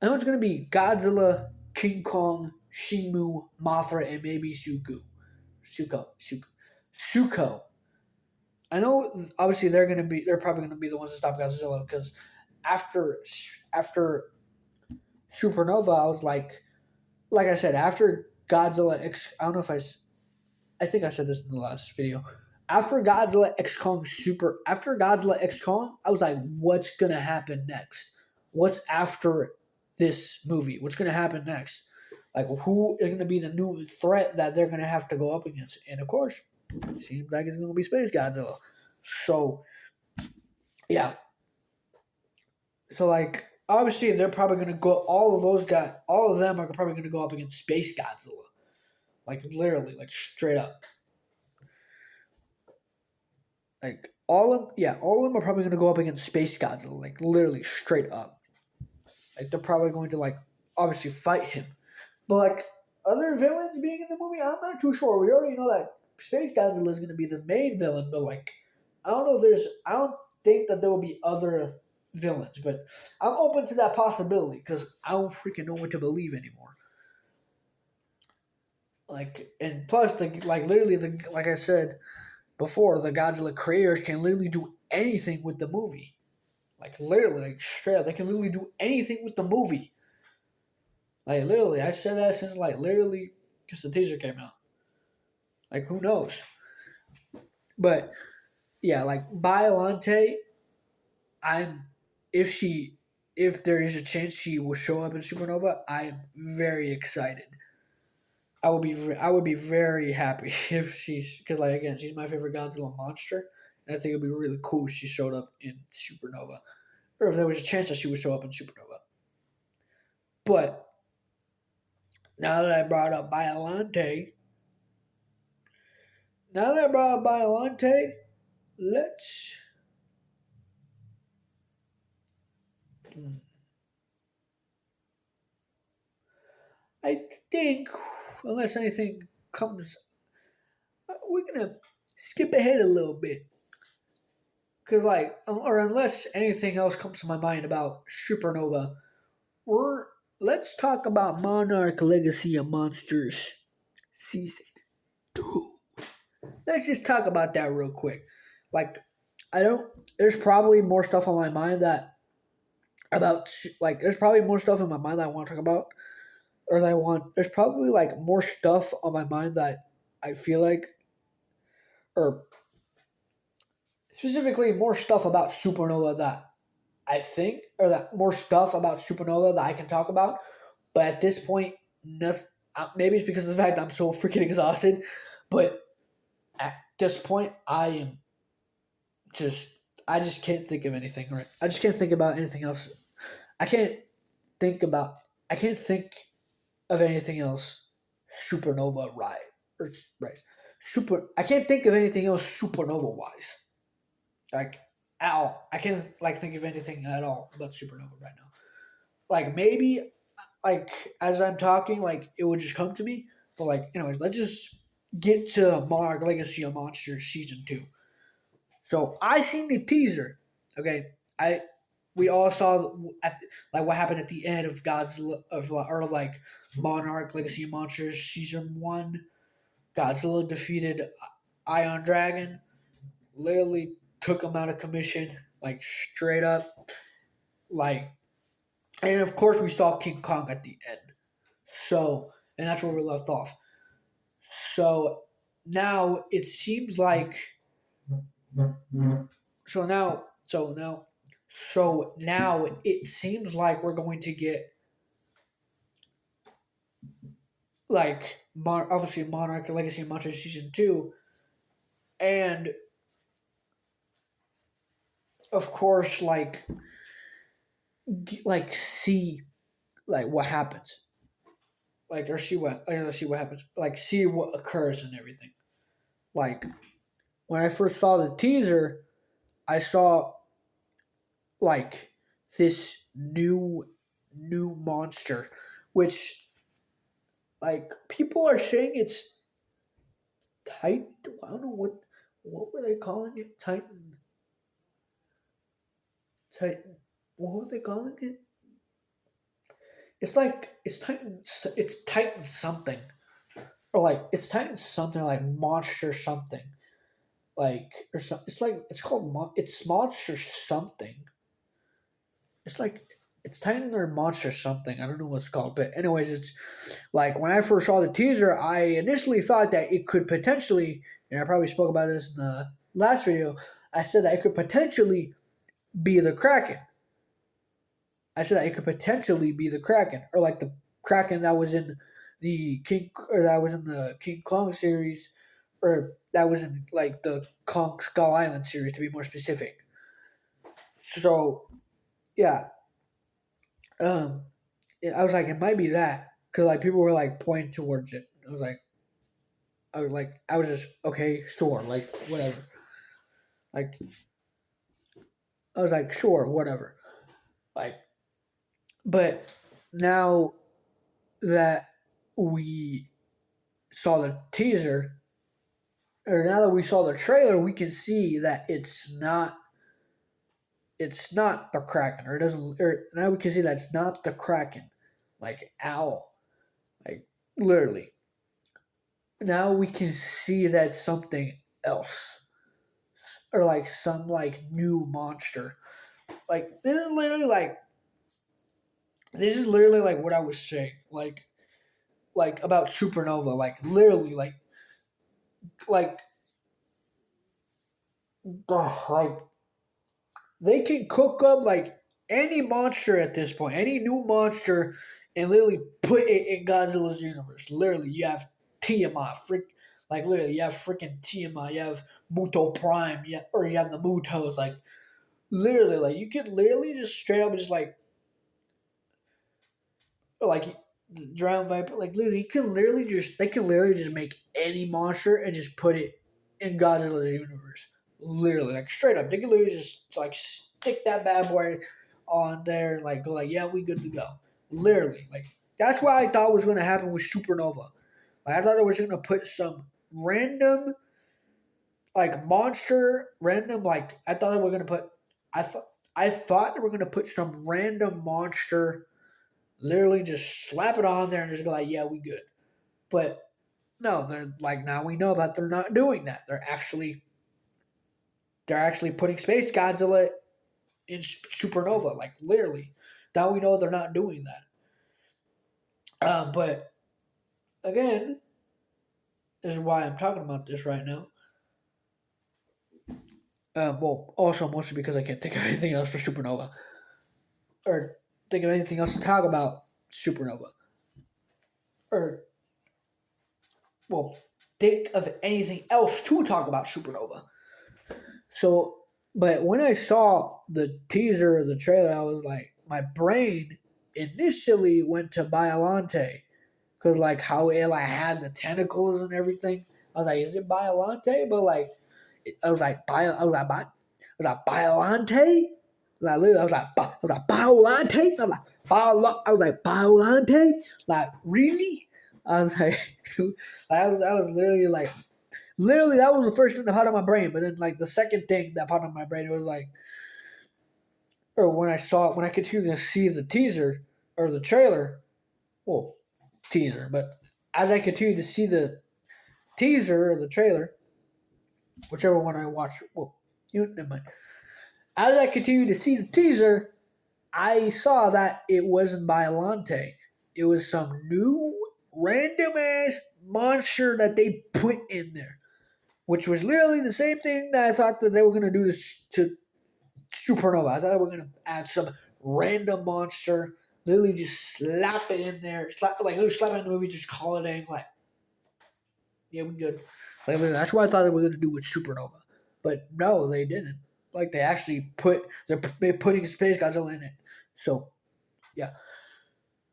I know it's gonna be Godzilla, King Kong, Shimu, Mothra, and maybe Suko. I know obviously they're probably gonna be the ones to stop Godzilla because after after Supernova, I was like I said, after Godzilla X, I don't know if I think I said this in the last video. After Godzilla X Kong, I was like, what's gonna happen next? What's after this movie? What's gonna happen next? Like, who is gonna be the new threat that they're gonna have to go up against? And of course, it seems like it's gonna be Space Godzilla. So yeah, so like obviously they're probably gonna go. All of those guys, all of them are probably gonna go up against Space Godzilla, like literally, like straight up. Like all of them, yeah, all of them are probably gonna go up against Space Godzilla, like literally straight up. Like they're probably going to like obviously fight him. But like other villains being in the movie, I'm not too sure. We already know that Space Godzilla is going to be the main villain, but like I don't know. I don't think that there will be other villains, but I'm open to that possibility because I don't freaking know what to believe anymore. Like and plus like literally like I said before, the Godzilla creators can literally do anything with the movie. Like literally, like straight up, they can literally do anything with the movie. Like literally, I said that since like literally because the teaser came out. Like who knows? But yeah, like Biolante, I'm if she if there is a chance she will show up in Supernova, I'm very excited. I would be very happy if she's because like again she's my favorite Godzilla monster, and I think it'd be really cool if she showed up in Supernova, or if there was a chance that she would show up in Supernova. But now that I brought up Biolante, now that I brought up Biolante, let's. I think, unless anything comes, we're gonna skip ahead a little bit. Cause like, or unless anything else comes to my mind about Supernova, we're let's talk about Monarch Legacy of Monsters season 2. Let's just talk about that real quick. Like, I don't. There's probably more stuff on my mind that about like. There's probably more stuff in my mind that I want to talk about, or that I want. There's probably like more stuff on my mind that I feel like, or specifically more stuff about Supernova that I think, or that more stuff about Supernova that I can talk about. But at this point, nothing. Maybe it's because of the fact that I'm so freaking exhausted. But at this point, just I just can't think of anything. Right, I just can't think about anything else. I can't think about. I can't think of anything else. Supernova, right? Or right. I can't think of anything else Supernova wise. Like, ow, I can't like think of anything at all about Supernova right now. Like maybe like as I'm talking, like it would just come to me. But like, anyways, let's just get to Monarch Legacy of Monsters season 2. So I seen the teaser. Okay, I we all saw like what happened at the end of Godzilla of or like Monarch Legacy of Monsters season 1. Godzilla defeated Ion Dragon. Literally took him out of commission, like straight up. Like, and of course we saw King Kong at the end. So, and that's where we left off. So now it seems like so now so now so now it seems like we're going to get like obviously Monarch Legacy of Monsters season 2, and of course like see like what happens, like or see what happens, like see what occurs and everything. Like when I first saw the teaser, I saw like this new monster, which like people are saying it's Titan. I don't know what were they calling it? Titan. What were they calling it? It's like it's Titan. It's Titan something, or like it's Titan something like monster something. Like or so, it's like it's called it's monster something. It's like it's Titan or monster something. I don't know what it's called, but anyways, it's like when I first saw the teaser, I initially thought that it could potentially, and I probably spoke about this in the last video. I said that it could potentially be the Kraken. I said that it could potentially be the Kraken, or like the Kraken that was in the King Kong series, or that was in like the Kong Skull Island series to be more specific. So yeah, Um, I was like, it might be that because like people were like pointing towards it. I was just okay, sure, like whatever. Like I was like, sure, whatever. Like, but now that we saw the teaser, or now that we saw the trailer, we can see that it's not the Kraken, or it doesn't. Or now we can see that it's not the Kraken, like owl, like literally. Now we can see that something else, or like some like new monster. Like this is literally like what I was saying, like about Supernova, like literally like like they can cook up like any monster at this point, any new monster, and literally put it in Godzilla's universe. Literally, you have Tiamat, like literally, you have freaking Tiamat, you have Muto Prime, yeah, or you have the Mutos, like literally, like you can literally just straight up just like drown viper, like literally, you can literally just they can literally just make any monster and just put it in Godzilla's universe. Literally, like straight up, they can literally just like stick that bad boy on there and like go like, yeah, we good to go. Literally, like that's what I thought was going to happen with Supernova. Like I thought they was going to put some random like monster, random like I thought they were going to put. I thought I thought they were going to put some random monster, literally just slap it on there and just go like, yeah, we good. But no, they're like now we know that they're not doing that. They're actually putting Space Godzilla in Supernova, like literally. Now we know they're not doing that. But again, this is why I'm talking about this right now. Well, also mostly because I can't think of anything else for Supernova, or think of anything else to talk about Supernova, or well, think of anything else to talk about Supernova. So, but when I saw the teaser or the trailer, I was like, my brain initially went to Biolante because like how it like had the tentacles and everything. I was like, is it Biolante? But like, I was like, Biolante. Like literally, I was like Biolante. I was like Biolante. Like really? I was like, I was literally like, literally that was the first thing that popped in my brain. But then like the second thing that popped in my brain, it was like, or when I continued to see the teaser or the trailer, well, teaser, but as I continued to see the teaser or the trailer, whichever one I watched, well, never mind. As I continued to see the teaser, I saw that it wasn't Biolante. It was some new random ass monster that they put in there, which was literally the same thing that I thought that they were gonna do to Supernova. I thought they were gonna add some random monster, literally just slap it in there, slap it in the movie, just call it in, like yeah, we good. Like, that's what I thought they were gonna do with Supernova, but no, they didn't. Like they actually they're putting Space Godzilla in it. So yeah.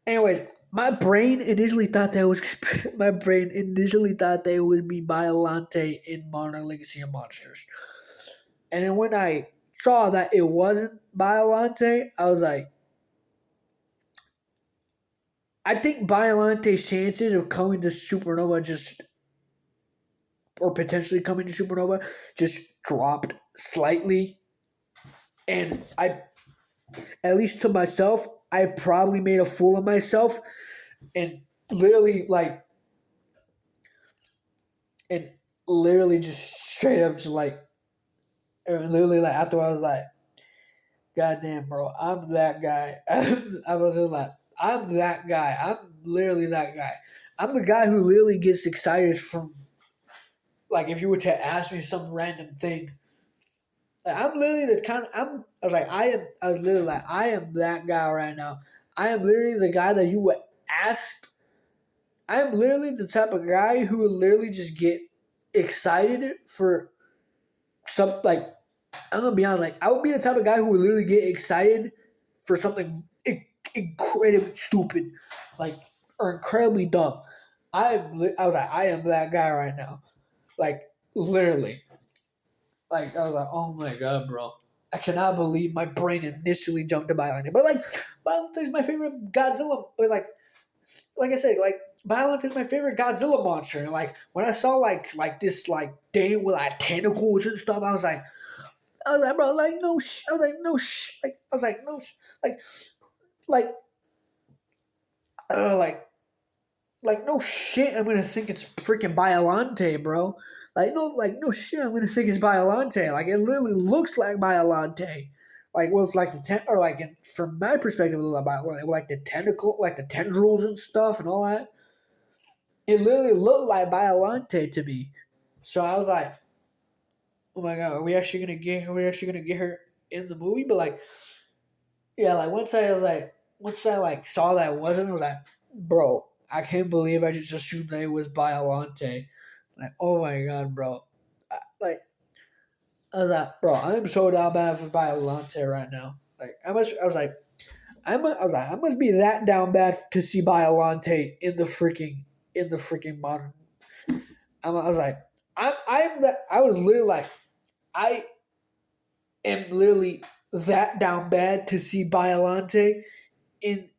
Anyways, my brain initially thought they would be Biolante in Modern Legacy of Monsters, and then when I saw that it wasn't Biolante, I was like, I think Biolante's chances of coming to Supernova just or potentially coming to Supernova just dropped slightly, and I, at least to myself, I probably made a fool of myself, and literally like and literally just straight up just like and literally like after I was like, God damn bro, I'm that guy. I was just like, I'm that guy. I'm literally that guy. I'm the guy who literally gets excited from like if you were to ask me some random thing. Like, I'm literally the kind of, I was like, I was literally like, I am that guy right now. I am literally the guy that you would ask. I am literally the type of guy who would literally just get excited for some I'm gonna be honest. Like I would be the type of guy who would literally get excited for something incredibly stupid, like or incredibly dumb. I was like, I am that guy right now. Like literally. Like I was like, oh my god, bro. I cannot believe my brain initially jumped to Biollante. But like Biollante is my favorite Godzilla. But like I said, like Biollante is my favorite Godzilla monster. And like when I saw like this like thing with like tentacles and stuff, I was like, bro, like no, I was like no, like I was like no, like like uh, like like no shit. I'm gonna think it's freaking Biollante, bro. Like no shit. I'm gonna think it's Biollante. Like it literally looks like Biollante. Like with like the or like from my perspective, it looked like Biollante, like the tentacle, like the tendrils and stuff and all that. It literally looked like Biollante to me. So I was like, oh my god, are we actually gonna get her in the movie? But like, yeah, like once I like saw that it wasn't, I was like, bro, I can't believe I just assumed that it was Biollante. Like, oh my god, bro. Like, I was like, bro, I'm so down bad for Biollante right now. Like, I was like, I was like, I must be that down bad to see Biollante in the freaking modern. I was like, I was literally like, I am literally that down bad to see Biollante in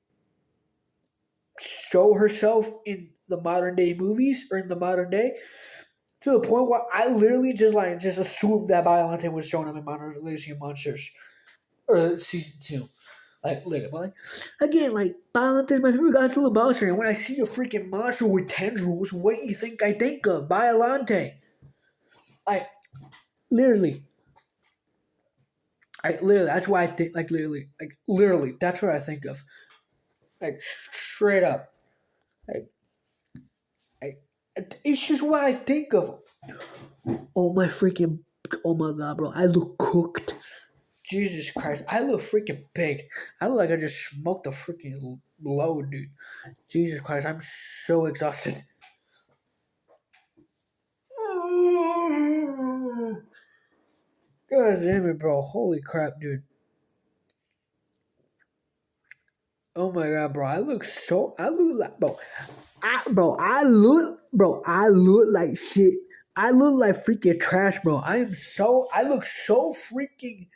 show herself in the modern day movies or in the modern day to the point where I literally just assumed that Biollante was showing up in Modern Legacy of Monsters or season two. Like literally, like, again, like Biollante is my favorite Godzilla monster, and when I see a freaking monster with tendrils, what do you think I think of? Biollante. I literally, I literally. That's why I think like literally. That's what I think of. Like straight up. Like, I, it's just what I think of. Oh my freaking! Oh my god, bro! I look cooked. Jesus Christ! I look freaking big. I look like I just smoked a freaking load, dude. Jesus Christ! I'm so exhausted. God damn it, bro! Holy crap, dude! Oh my god, bro! I look like I look like shit. I look like freaking trash, bro. I look so freaking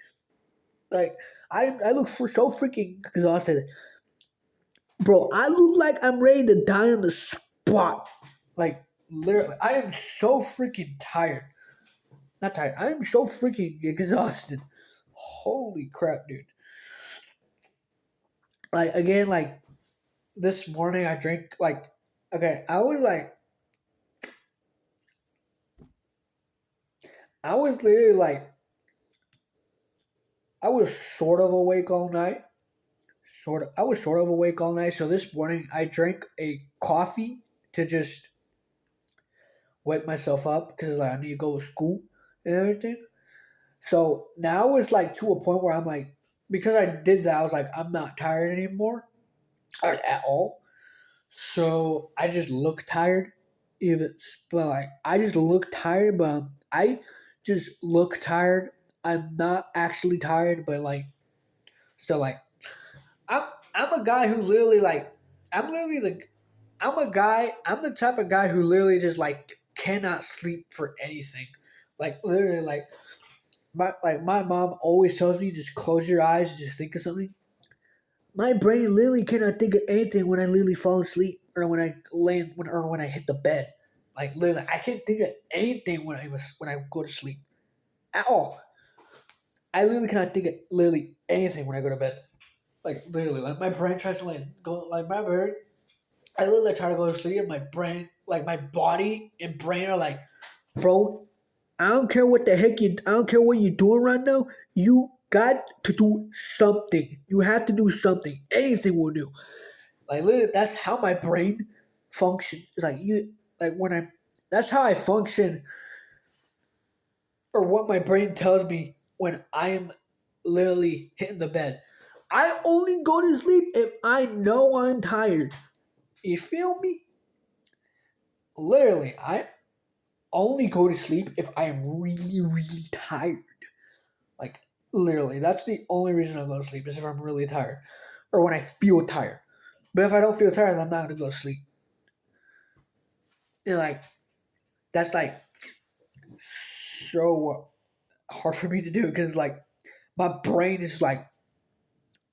like I look for so freaking exhausted, bro. I look like I'm ready to die on the spot. Like literally, I am so freaking tired. Not tired. I am so freaking exhausted. Holy crap, dude! Like again, like this morning, I drank like okay. I was literally like I was sort of awake all night. I was sort of awake all night. So this morning I drank a coffee to just wake myself up because like I need to go to school and everything. So now it's like to a point where I'm like, because I did that, I was like, I'm not tired anymore at all. So I just look tired, even but like I just look tired, but I just look tired. I'm not actually tired, but like still like I'm I'm a guy who literally like I'm literally like I'm the type of guy who literally just like cannot sleep for anything. Like literally my mom always tells me just close your eyes and just think of something. My brain literally cannot think of anything when I literally fall asleep or when I when I hit the bed. Like literally I can't think of anything when I go to sleep. At all. I literally cannot think of literally anything when I go to bed. Like literally, like my brain tries to like go like my brain. I literally try to go to sleep, and my brain, like my body and brain are like, bro, I don't care what the heck you. I don't care what you're doing right now. You got to do something. You have to do something. Anything will do. Like literally, that's how my brain functions. It's like you, like when I. That's how I function, or what my brain tells me when I am literally hitting the bed. I only go to sleep if I know I'm tired. You feel me? Literally, I only go to sleep if I am really, really tired. Like, literally, that's the only reason I go to sleep is if I'm really tired. or when I feel tired. But if I don't feel tired, I'm not gonna go to sleep. And like that's like so hard for me to do because like my brain is like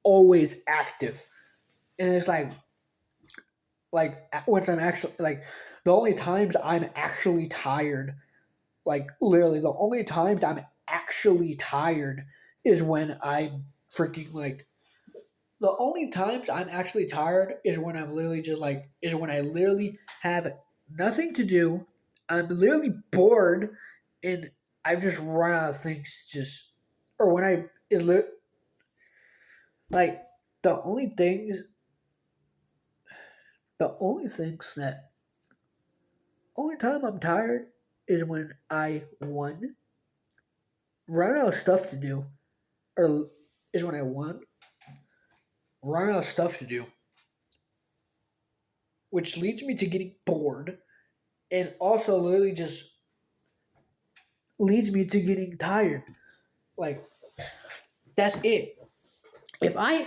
always active, and it's like once I'm actually like the only times I'm actually tired, like literally the only times I'm actually tired is when I'm freaking like the only times I'm actually tired is when I'm literally just like is when I literally have nothing to do. I'm literally bored, and I've just run out of things. Just or when I is like the only things, the only things that only time I'm tired is when I one run out of stuff to do, or is when I one run out of stuff to do, which leads me to getting bored, and also literally just leads me to getting tired. Like that's it. If I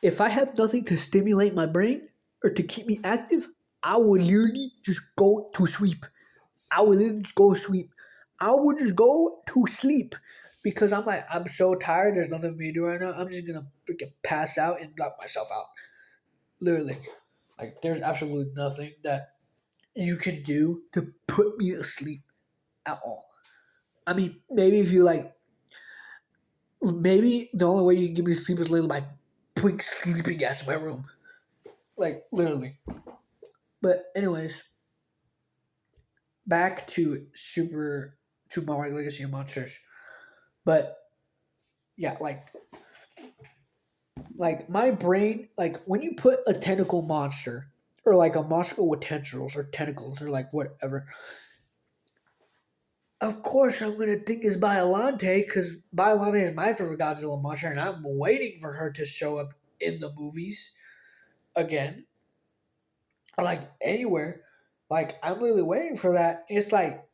if I have nothing to stimulate my brain or to keep me active, I will literally just go to sleep. I will literally just go to sleep. I will just go to sleep because I'm like I'm so tired. There's nothing for me to do right now. I'm just gonna freaking pass out and knock myself out. Literally, like there's absolutely nothing that you can do to put me to sleep at all. I mean, maybe if you like maybe the only way you can give me sleep is literally by putting sleeping gas in my room. Like, literally. But, anyways, back to to Mario Legacy of Monsters. But, yeah, like my brain, like, when you put a tentacle monster, or like a monster with tendrils or tentacles or like whatever, of course I'm gonna think it's Biolante because Biolante is my favorite Godzilla monster, and I'm waiting for her to show up in the movies again. Or like anywhere. Like I'm literally waiting for that. It's like,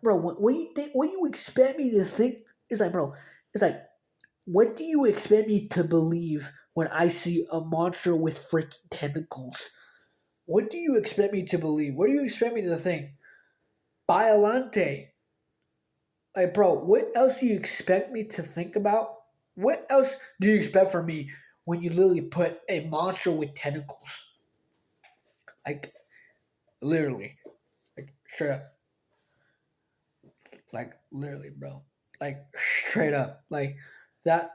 bro, what do you think? What do you expect me to think? It's like, bro, it's like, what do you expect me to believe when I see a monster with freaking tentacles? What do you expect me to believe? What do you expect me to think? Biolante. Like, bro, what else do you expect me to think about? What else do you expect from me when you literally put a monster with tentacles? Like, literally. Like, straight up. Like literally, bro. Like straight up. Like that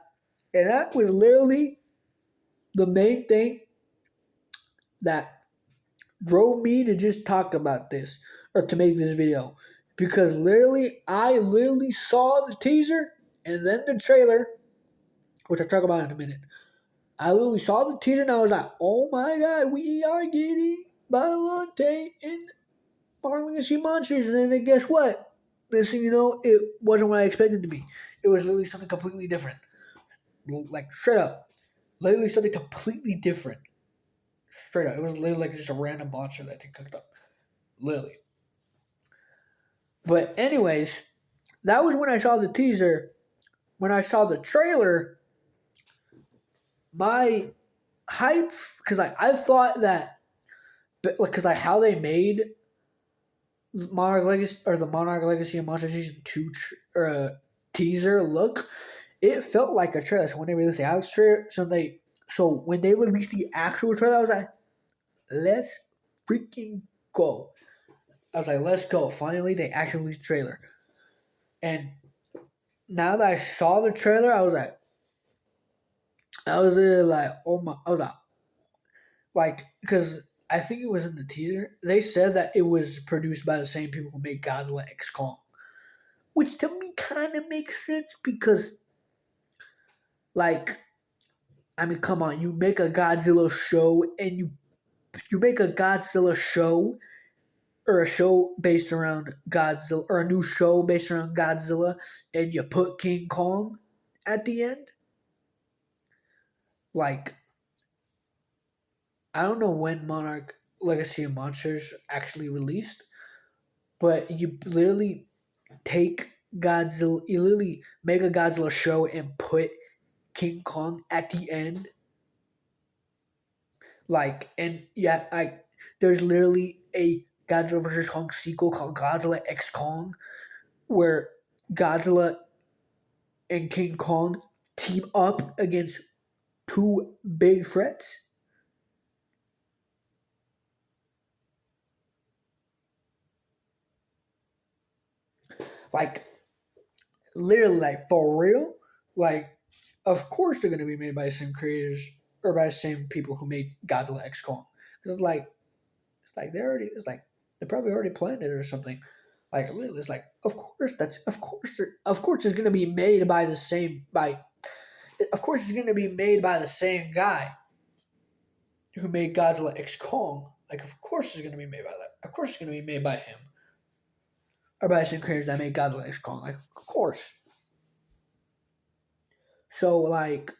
and that was literally the main thing that drove me to just talk about this or to make this video. Because literally I literally saw the teaser and then the trailer, which I'll talk about in a minute. I literally saw the teaser and I was like, oh my god, we are getting Biollante and Marley and Sea Monsters. And then guess what? Next thing you know, it wasn't what I expected it to be. It was literally something completely different. Like straight up. Literally something completely different. Straight up. It was literally like just a random monster that they cooked up. Literally. But anyways, that was when I saw the teaser. When I saw the trailer, my hype, because I thought that, because like how they made Monarch Legacy or the Monarch Legacy of Monster Season 2 teaser look, it felt like a trailer. So when they released the actual trailer, so when they released the actual trailer, I was like, let's freaking go. I was like, let's go. Finally, they actually released the trailer. And now that I saw the trailer, I was really like, oh my, I was like, because I think it was in the teaser. They said that it was produced by the same people who made Godzilla X Kong, which to me kind of makes sense because, like, I mean, come on, you make a Godzilla show and you make a Godzilla show or a show based around Godzilla or a new show based around Godzilla and you put King Kong at the end. Like, I don't know when Monarch Legacy of Monsters actually released, but you literally take Godzilla, you literally make a Godzilla show and put King Kong at the end. Like, and yeah, like there's literally a Godzilla versus Kong sequel called Godzilla X Kong, where Godzilla and King Kong team up against two big threats. Like, literally, like, for real. Like, of course they're going to be made by the same creators or by the same people who made Godzilla X Kong. Because, like, it's like they already, it's like they probably already planned it or something. Like, literally, it's like, of course it's going to be made by the same, of course it's going to be made by the same guy who made Godzilla X Kong. Like, of course it's going to be made by that. Of course it's going to be made by him. Or by the same creators that made Godzilla X Kong. Like, of course. So, like,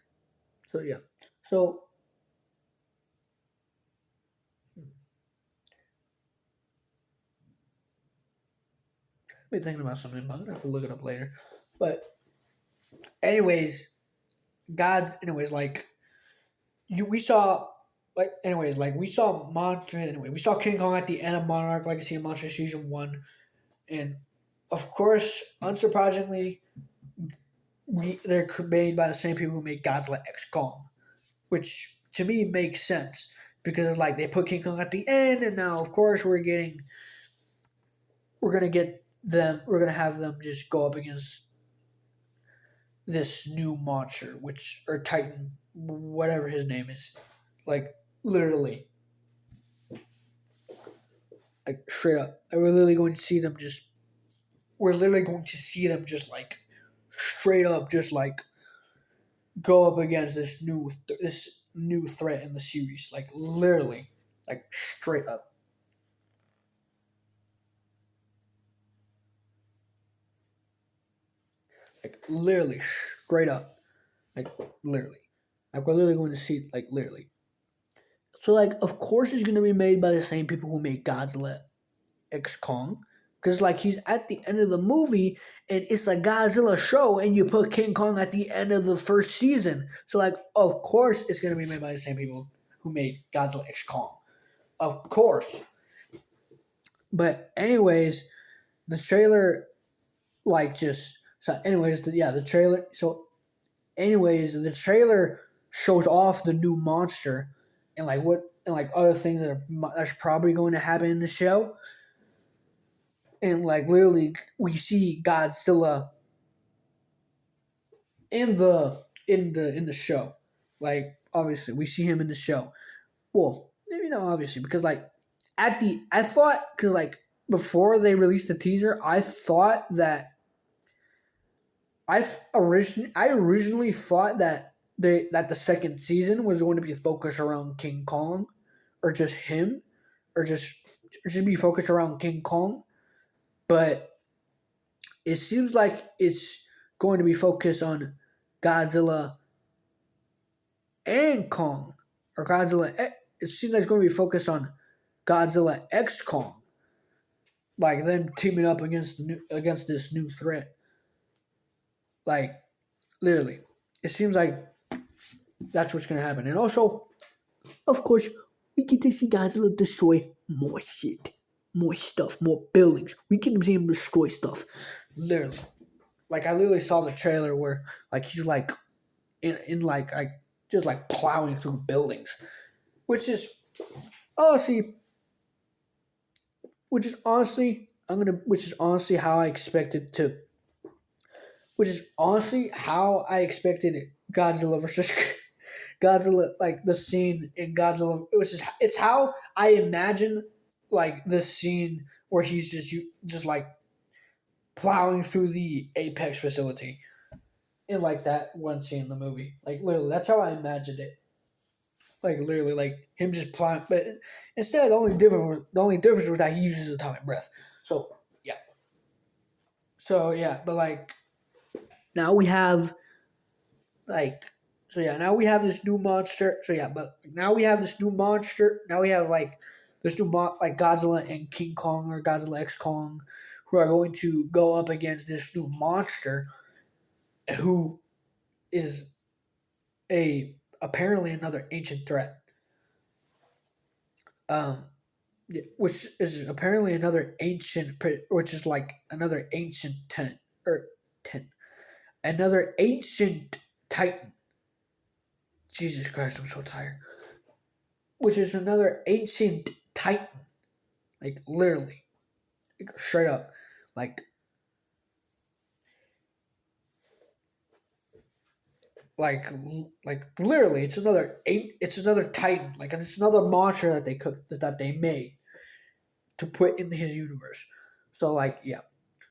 so yeah. So, I've been thinking about something, but I'm going to have to look it up later. But, anyways, like, we saw, we saw Monster, anyway, we saw King Kong at the end of Monarch Legacy of Monsters Season 1. And, of course, unsurprisingly, they're made by the same people who made Godzilla X Kong, which to me makes sense because it's like they put King Kong at the end, and now of course we're gonna have them just go up against this new monster, which or Titan, whatever his name is, like literally, like straight up, and we're literally going to see them just like straight up, just like go up against this new threat in the series, like literally, like straight up, like literally straight up, like literally, like we're literally going to see like literally. So like, of course, it's going to be made by the same people who made Godzilla X Kong. Because like he's at the end of the movie and it's a Godzilla show and you put King Kong at the end of the first season. So like of course it's gonna be made by the same people who made Godzilla X Kong. Of course. But anyways, the trailer like just so anyways, the trailer so anyways, the trailer shows off the new monster and like other things that's probably going to happen in the show. And like literally we see Godzilla in the show. Like obviously we see him in the show. Well, maybe not obviously because like I thought because like before they released the teaser, I thought that I originally thought that the second season was going to be focused around King Kong, or just him, or just be focused around King Kong. But it seems like it's going to be focused on Godzilla and Kong, or Godzilla. It seems like it's going to be focused on Godzilla X Kong, like them teaming up against this new threat. Like literally, it seems like that's what's going to happen. And also, of course, we get to see Godzilla destroy more shit, more stuff, more buildings. We get to see him destroy stuff. Literally, like I literally saw the trailer where like he's like in like just like plowing through buildings, which is honestly, which is honestly how I expected to, which is honestly how I expected Godzilla versus Godzilla, like the scene in Godzilla, which is it's how I imagine like the scene where he's just like plowing through the Apex facility in like that one scene in the movie. Like literally, that's how I imagined it. Like literally, like him just plowing. But instead, the only difference was that he uses atomic breath. So yeah, but like now we have like now we have this new monster. But now we have this new monster. Now we have like like Godzilla and King Kong or Godzilla X Kong, who are going to go up against this new monster, who is a apparently another ancient threat. Um, which is apparently another ancient, which is like another ancient ten, another ancient titan. Jesus Christ, I'm so tired. Which is another ancient titan, like literally, like, straight up, like like like literally, it's another titan, like it's another monster that they cooked that they made to put in his universe. So like yeah,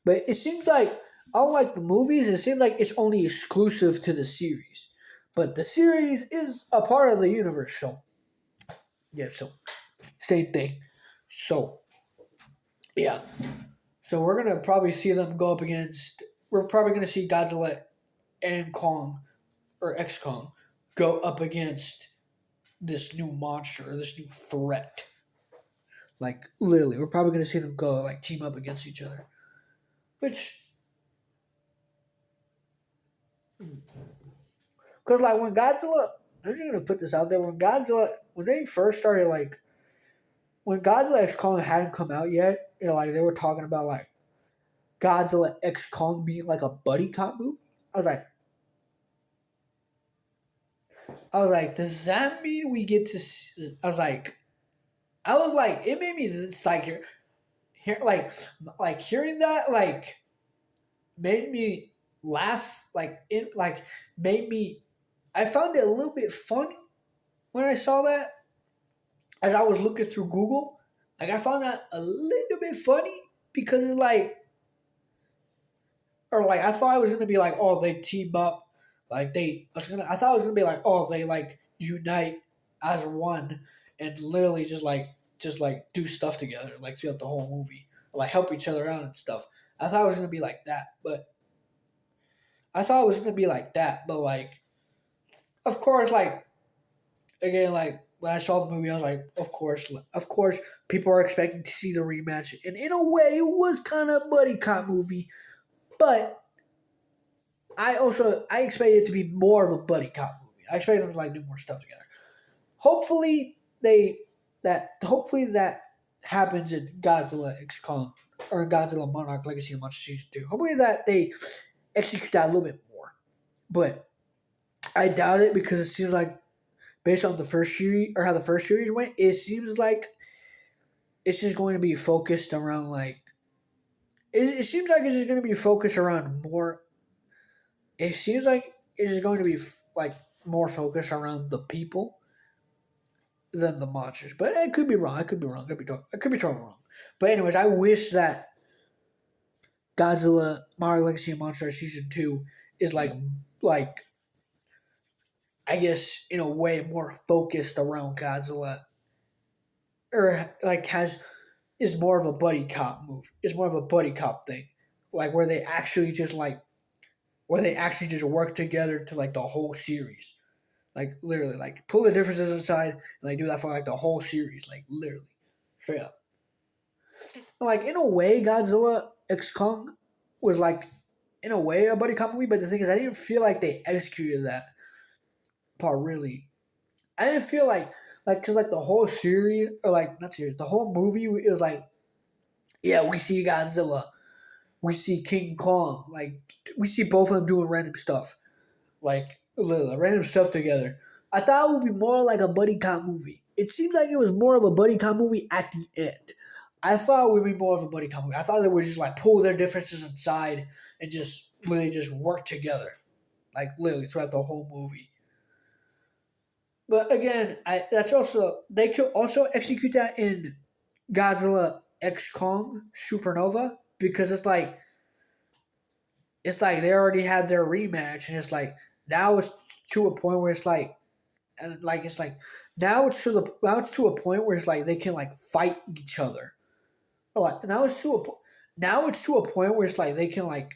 but it seems like unlike the movies, it seems like it's only exclusive to the series. But the series is a part of the universe, so yeah, so same thing. So yeah, so we're gonna probably see them go up against. We're probably gonna see Godzilla and Kong or X Kong go up against this new monster or this new threat. Like literally, we're probably gonna see them go like team up against each other. Which, because like when Godzilla, I'm just gonna put this out there. When they first started like when Godzilla X Kong hadn't come out yet, like they were talking about like Godzilla X Kong being like a buddy cop movie. I was like, does that mean we get to? I was like, it made me it's like like hearing that made me laugh. Like it made me. I found it a little bit funny when I saw that as I was looking through Google. Like I found that a little bit funny because it's like or like I thought it was gonna be like, oh, they team up, like I thought it was gonna be like, oh, they like unite as one and literally just like do stuff together like throughout the whole movie, like help each other out and stuff. I thought it was gonna be like that, but I thought it was gonna be like that, but like, of course, like again, like when I saw the movie, I was like, of course, people are expecting to see the rematch, and in a way, it was kind of a buddy cop movie, but I expect it to be more of a buddy cop movie. I expect them to like do more stuff together. Hopefully hopefully that happens in Godzilla X Kong or in Godzilla Monarch Legacy of Monsters Season 2. Hopefully that they execute that a little bit more. But I doubt it because it seems like based on the first series or how the first series went, it seems like it's just going to be focused around like it seems like it's just going to be focused around more. It seems like it's just going to be like more focused around the people than the monsters. But I could be wrong. I could be wrong. I could be totally wrong. But anyways, I wish that Godzilla Mario Legacy of Monsters Season 2 is like I guess in a way more focused around Godzilla or like has is more of a buddy cop move. Is more of a buddy cop thing. Like where they actually just work together to like the whole series. Like literally, like pull the differences aside and like do that for like the whole series. Like literally. Straight up. Like in a way, Godzilla X Kong was like in a way a buddy cop movie, but the thing is, I didn't feel like they executed that part really. I didn't feel like because like the whole series or like not series, the whole movie it was like yeah we see Godzilla, we see King Kong, like we see both of them doing random stuff, like little random stuff together. I thought it would be more like a buddy cop movie. It seemed like it was more of a buddy cop movie at the end. I thought it would be more of a buddy cop movie. I thought they would just like pull their differences aside and just really just work together, like literally throughout the whole movie. But again, that's also they could also execute that in Godzilla X Kong Supernova because it's like they already had their rematch and it's like now it's to a point where it's like and like it's like now it's to a point where it's like they can like fight each other. Like now it's to a point where it's like they can like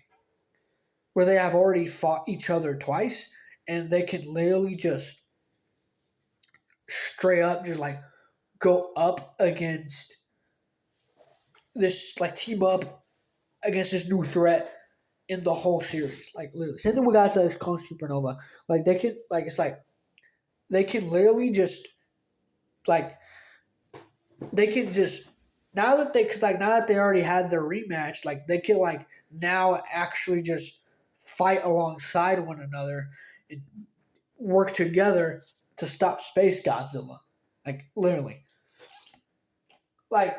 where they have already fought each other twice and they can literally just straight up just like go up against this like team up against this new threat in the whole series. Like literally. Same thing with guys like Kong Supernova. Like they can like it's like they can literally just like they can just now that they because like now that they already had their rematch, like they can like now actually just fight alongside one another and work together to stop Space Godzilla. Like literally, like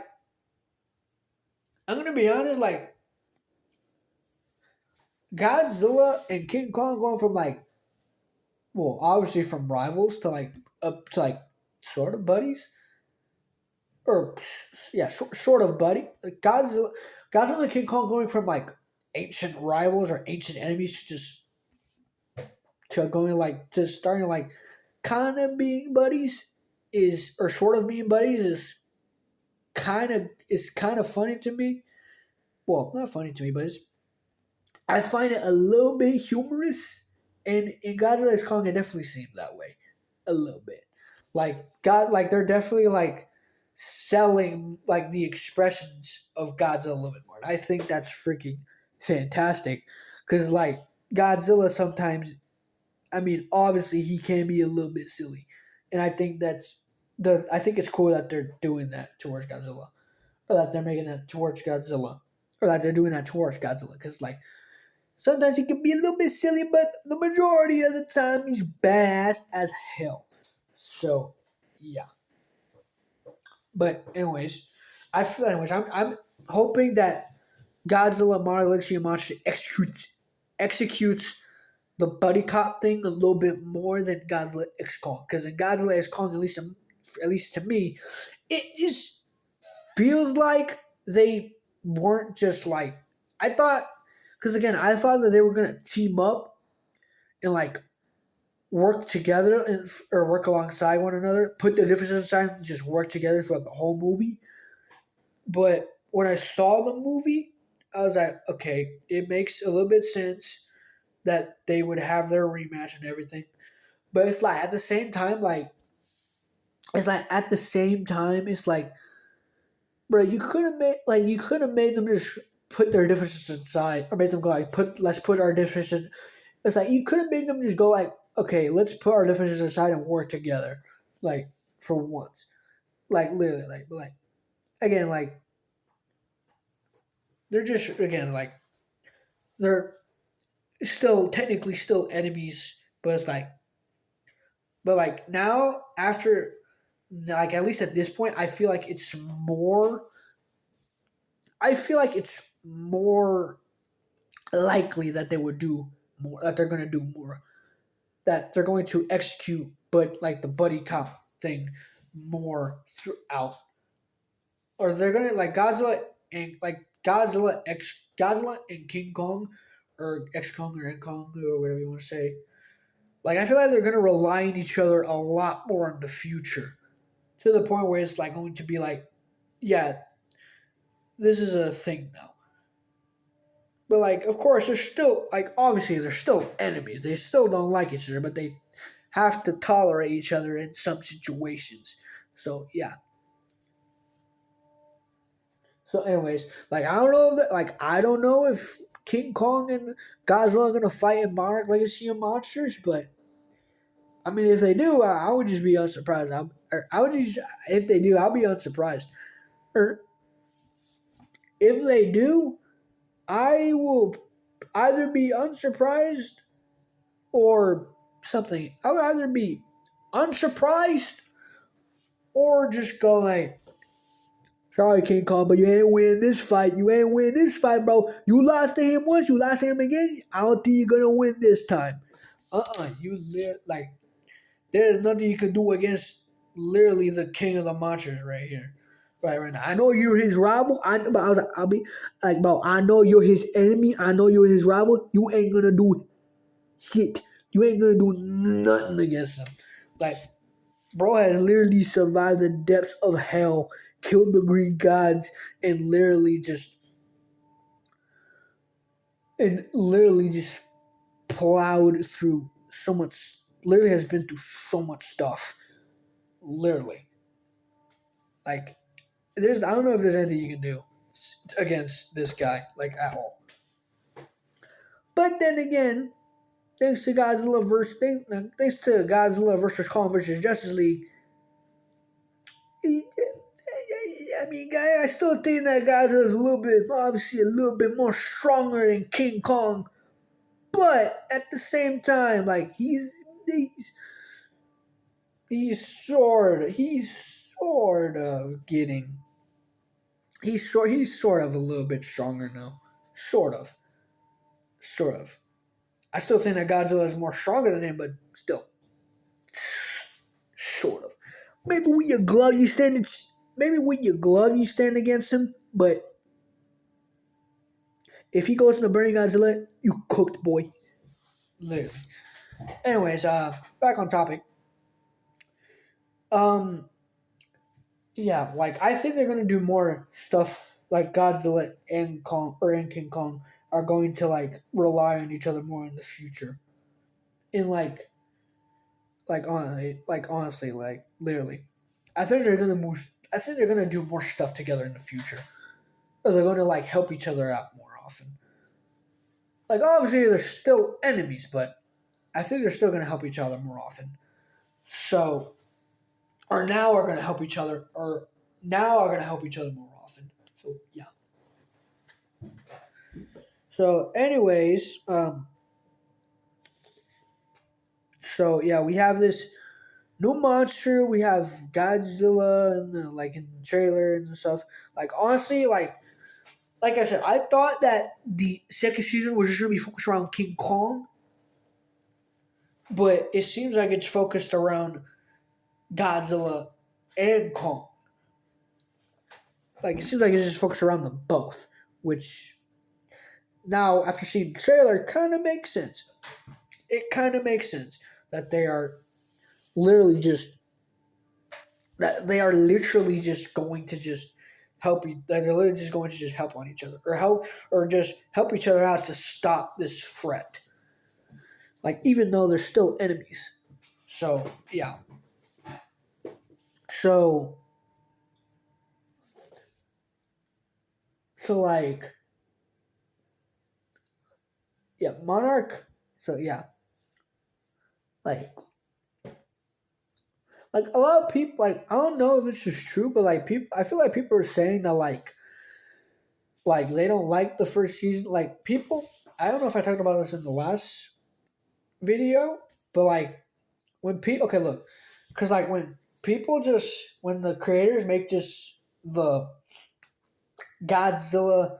I'm gonna be honest, like Godzilla and King Kong going from like well obviously from rivals to like up to like sort of buddies or yeah, sort of buddy. Like Godzilla and King Kong going from like ancient rivals or ancient enemies to just to going like just starting like kind of being buddies is or sort of being buddies is kind of funny to me. Well, not funny to me, but I find it a little bit humorous. And in Godzilla x Kong, it definitely seemed that way, a little bit. Like they're definitely like selling like the expressions of Godzilla a little bit more. And I think that's freaking fantastic, because like Godzilla sometimes, I mean, obviously he can be a little bit silly, and I think I think it's cool that they're doing that towards Godzilla, or that they're making that towards Godzilla, or that they're doing that towards Godzilla, because like sometimes he can be a little bit silly, but the majority of the time he's badass as hell. So, yeah. But anyways, I'm hoping that Godzilla Marlexia Monster executes the buddy cop thing a little bit more than Godzilla X Kong, because in Godzilla X Kong, at least to me, it just feels like they weren't just like I thought. Because again, I thought that they were gonna team up and like work together or work alongside one another, put their differences aside, and just work together throughout the whole movie. But when I saw the movie, I was like, okay, it makes a little bit sense that they would have their rematch and everything. But it's like at the same time, it's like, bro, you could have made them just put their differences aside, or made them go like let's put our differences. It's like you could have made them just go like, okay, let's put our differences aside and work together, like for once, like literally, like again, like they're just again like they're still technically still enemies, but it's like, but like now after like at least at this point, I feel like it's more likely that they would do more, that they're gonna do more, that they're going to execute, but like the buddy cop thing more throughout, or they're gonna like Godzilla and King Kong, or X Kong or N Kong or whatever you want to say. Like I feel like they're gonna rely on each other a lot more in the future, to the point where it's like going to be like, yeah, this is a thing now. But like, of course, they're still like obviously they're still enemies. They still don't like each other, but they have to tolerate each other in some situations. So yeah. So anyways, like I don't know if King Kong and Godzilla are gonna fight in Monarch Legacy of Monsters, but I mean if they do, I would just be unsurprised. I would just if they do, I'll be unsurprised. Or if they do, I will either be unsurprised or something. I would either be unsurprised or just go like, sorry, King Kong, but you ain't win this fight. You ain't win this fight, bro. You lost to him once. You lost to him again. I don't think you're gonna win this time. You like there's nothing you can do against literally the king of the monsters right here, right now. I know you're his rival. I'll be like, bro. I know you're his enemy. I know you're his rival. You ain't gonna do shit. You ain't gonna do nothing against him. Like, bro has literally survived the depths of hell, killed the Greek gods, and literally just plowed through so much. Literally has been through so much stuff. Literally, like I don't know if there's anything you can do against this guy, like at all. But then again, thanks to Godzilla versus thanks to Godzilla versus Kong versus Justice League. I mean, I still think that Godzilla is a little bit, obviously, a little bit more stronger than King Kong, but at the same time, like he's sort of getting he's sort of a little bit stronger now, sort of. I still think that Godzilla is more stronger than him, but still, sort of. Maybe with your glove you stand. Maybe with your glove you stand against him, but if he goes in the Burning Godzilla, you cooked, boy. Literally. Anyways, back on topic. Um, yeah, like I think they're gonna do more stuff like Godzilla and Kong and King Kong are going to like rely on each other more in the future. In honestly, like literally, I think they're gonna move. I think they're gonna do more stuff together in the future. Or they're gonna like help each other out more often. Like obviously they're still enemies, but I think they're still gonna help each other more often. So or now are gonna help each other, or now are gonna help each other more often. So yeah. So anyways, so yeah, we have this new monster. We have Godzilla and like in the trailer and stuff. Like honestly, like I said, I thought that the second season was just gonna be focused around King Kong, but it seems like it's focused around Godzilla and Kong. Like it seems like it's just focused around them both, which now after seeing the trailer kind of makes sense. It kind of makes sense that they are literally just that they are literally just going to just help you. That they're literally just going to just help on each other or help or just help each other out to stop this threat. Like even though they're still enemies. So yeah. So like yeah, Monarch. So yeah, like a lot of people like I don't know if this is true, but like people, I feel like people are saying that like they don't like the first season. Like people, I don't know if I talked about this in the last video, but like when people okay look, because like when people just when the creators make just the Godzilla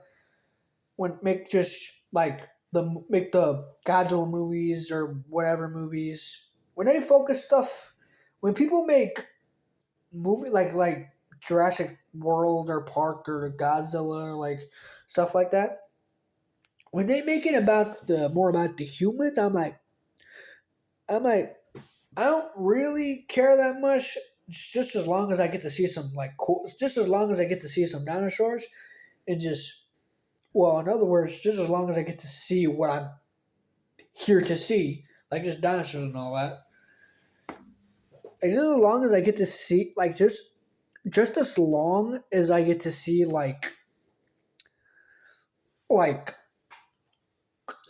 when make just like the make the Godzilla movies or whatever movies when they focus stuff when people make movie like Jurassic World or Park or Godzilla or like stuff like that. When they make it about the more about the humans, I'm like I don't really care that much. Just as long as I get to see some like cool, just as long as I get to see some dinosaurs and just well, in other words, just as long as I get to see what I'm here to see, like just dinosaurs and all that. Like, just as long as I get to see, like just as long as I get to see like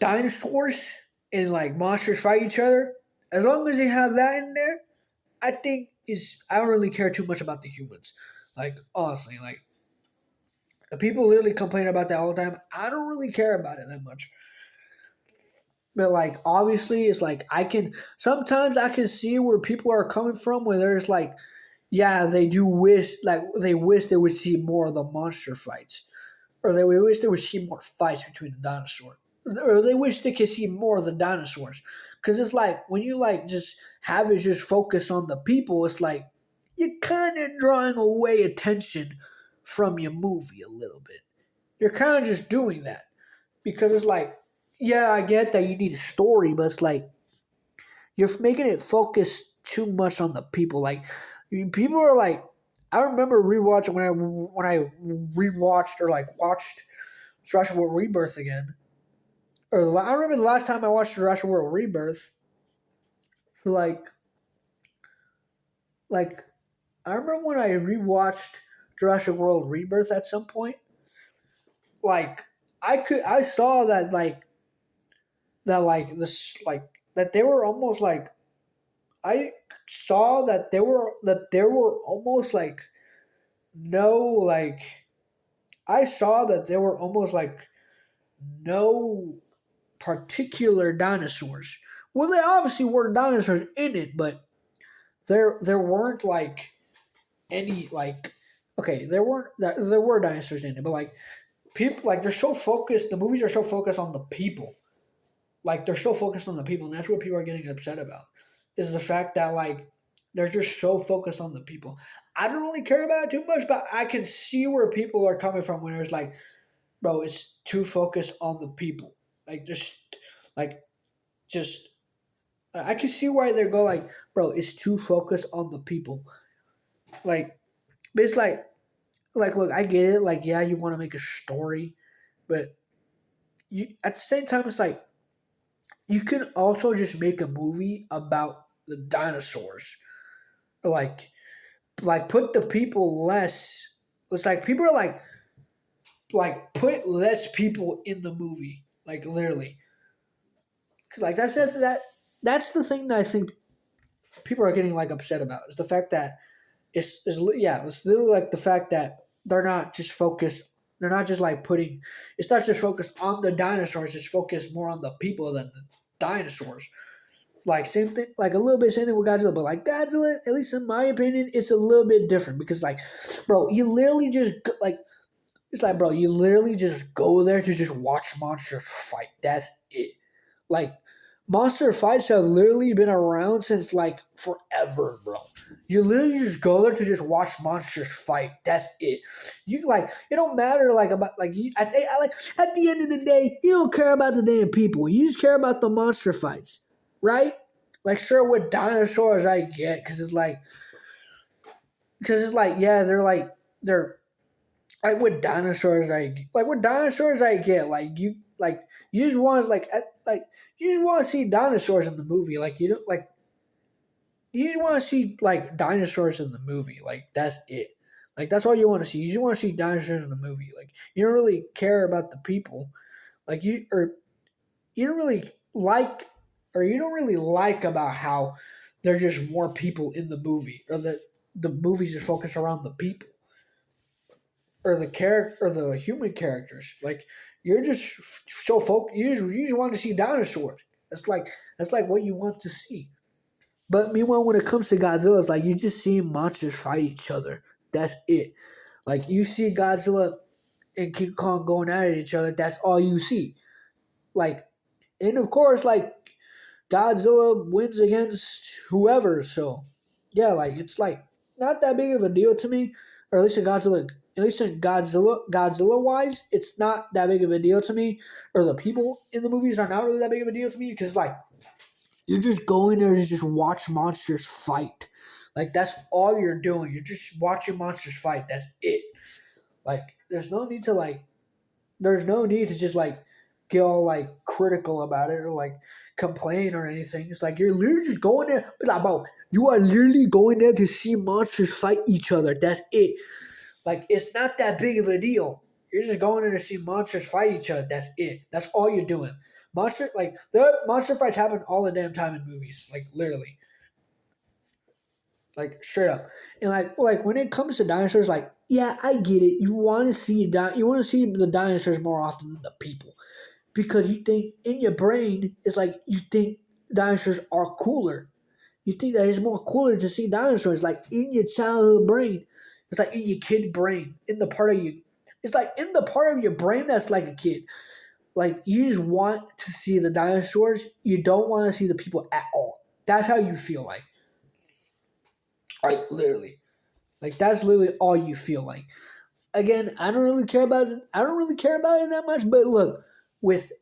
dinosaurs and like monsters fight each other, as long as they have that in there, I think is I don't really care too much about the humans. Like honestly, like the people literally complain about that all the time. I don't really care about it that much. But like obviously it's like I can sometimes I can see where people are coming from where there's like yeah, they do wish like they wish they would see more of the monster fights. Or they wish they would see more fights between the dinosaurs. Or they wish they could see more of the dinosaurs. Cause it's like when you like just have it just focus on the people, it's like you're kinda drawing away attention from your movie a little bit. You're kinda just doing that. Because it's like, yeah, I get that you need a story, but it's like you're making it focus too much on the people. Like people are like, I remember rewatching when I rewatched or like watched Jurassic World Rebirth again. I remember the last time I watched Jurassic World Rebirth. Like like I remember when I rewatched Jurassic World Rebirth at some point. Like I saw that like this like that they were almost like I saw that there were almost like no like I saw that there were almost like no particular dinosaurs. Well, there obviously were dinosaurs in it, but there weren't like any like okay, there were dinosaurs in it, but like people like they're so focused. The movies are so focused on the people. Like they're so focused on the people, and that's what people are getting upset about. Is the fact that like they're just so focused on the people. I don't really care about it too much, but I can see where people are coming from when it's like, bro, it's too focused on the people. Like just like just I can see why they go like, bro, it's too focused on the people. Like, but it's like, look, I get it. Like, yeah, you want to make a story, but you at the same time, it's like you can also just make a movie about the dinosaurs. Like, like put the people less. It's like people are like put less people in the movie. Like literally, like that's the thing that I think people are getting like upset about is the fact that yeah, it's literally like the fact that they're not just focused. They're not just like putting. It's not just focused on the dinosaurs. It's focused more on the people than the dinosaurs. Like same thing, like a little bit same thing with Godzilla, but like Godzilla, at least in my opinion, it's a little bit different because like, bro, you literally just like it's like, bro, you literally just go there to just watch monsters fight. That's it. Like, monster fights have literally been around since like forever, bro. You literally just go there to just watch monsters fight. That's it. You like it don't matter like about like you. I think I like at the end of the day, you don't care about the damn people. You just care about the monster fights, right? Like sure, with dinosaurs I get because it's like yeah, they're like with dinosaurs I get like you just want like you just want to see dinosaurs in the movie like you don't like you just want to see like dinosaurs in the movie like that's it like that's all you want to see you just want to see dinosaurs in the movie like you don't really care about the people like you don't really like or you don't really like about how there's just more people in the movie or that the movies are focused around the people or the character or the human characters. Like you're just so focused. You just want to see dinosaurs. That's like what you want to see. But meanwhile, when it comes to Godzilla, it's like you just see monsters fight each other. That's it. Like you see Godzilla and King Kong going at each other. That's all you see. Like, and of course, like Godzilla wins against whoever. So yeah, like it's like not that big of a deal to me, or at least in Godzilla. At least in Godzilla wise, it's not that big of a deal to me. Or the people in the movies are not really that big of a deal to me because like you're just going there to just watch monsters fight. Like that's all you're doing. You're just watching monsters fight. That's it. Like there's no need to just like get all like critical about it or like complain or anything. It's like you're literally just going there. It's like, bro, you are literally going there to see monsters fight each other. That's it. Like it's not that big of a deal. You're just going there to see monsters fight each other. That's it. That's all you're doing. Monster fights happen all the damn time in movies. Like literally. Like straight up. And like when it comes to dinosaurs, like yeah, I get it. You want to see you want to see the dinosaurs more often than the people because you think in your brain it's like you think dinosaurs are cooler. You think that it's more cooler to see dinosaurs like in your childhood brain. It's like in your kid brain, in the part of you. It's like in the part of your brain that's like a kid. Like you just want to see the dinosaurs. You don't want to see the people at all. That's how you feel like. Like literally. Like that's literally all you feel like. Again, I don't really care about it. I don't really care about it that much. But look, with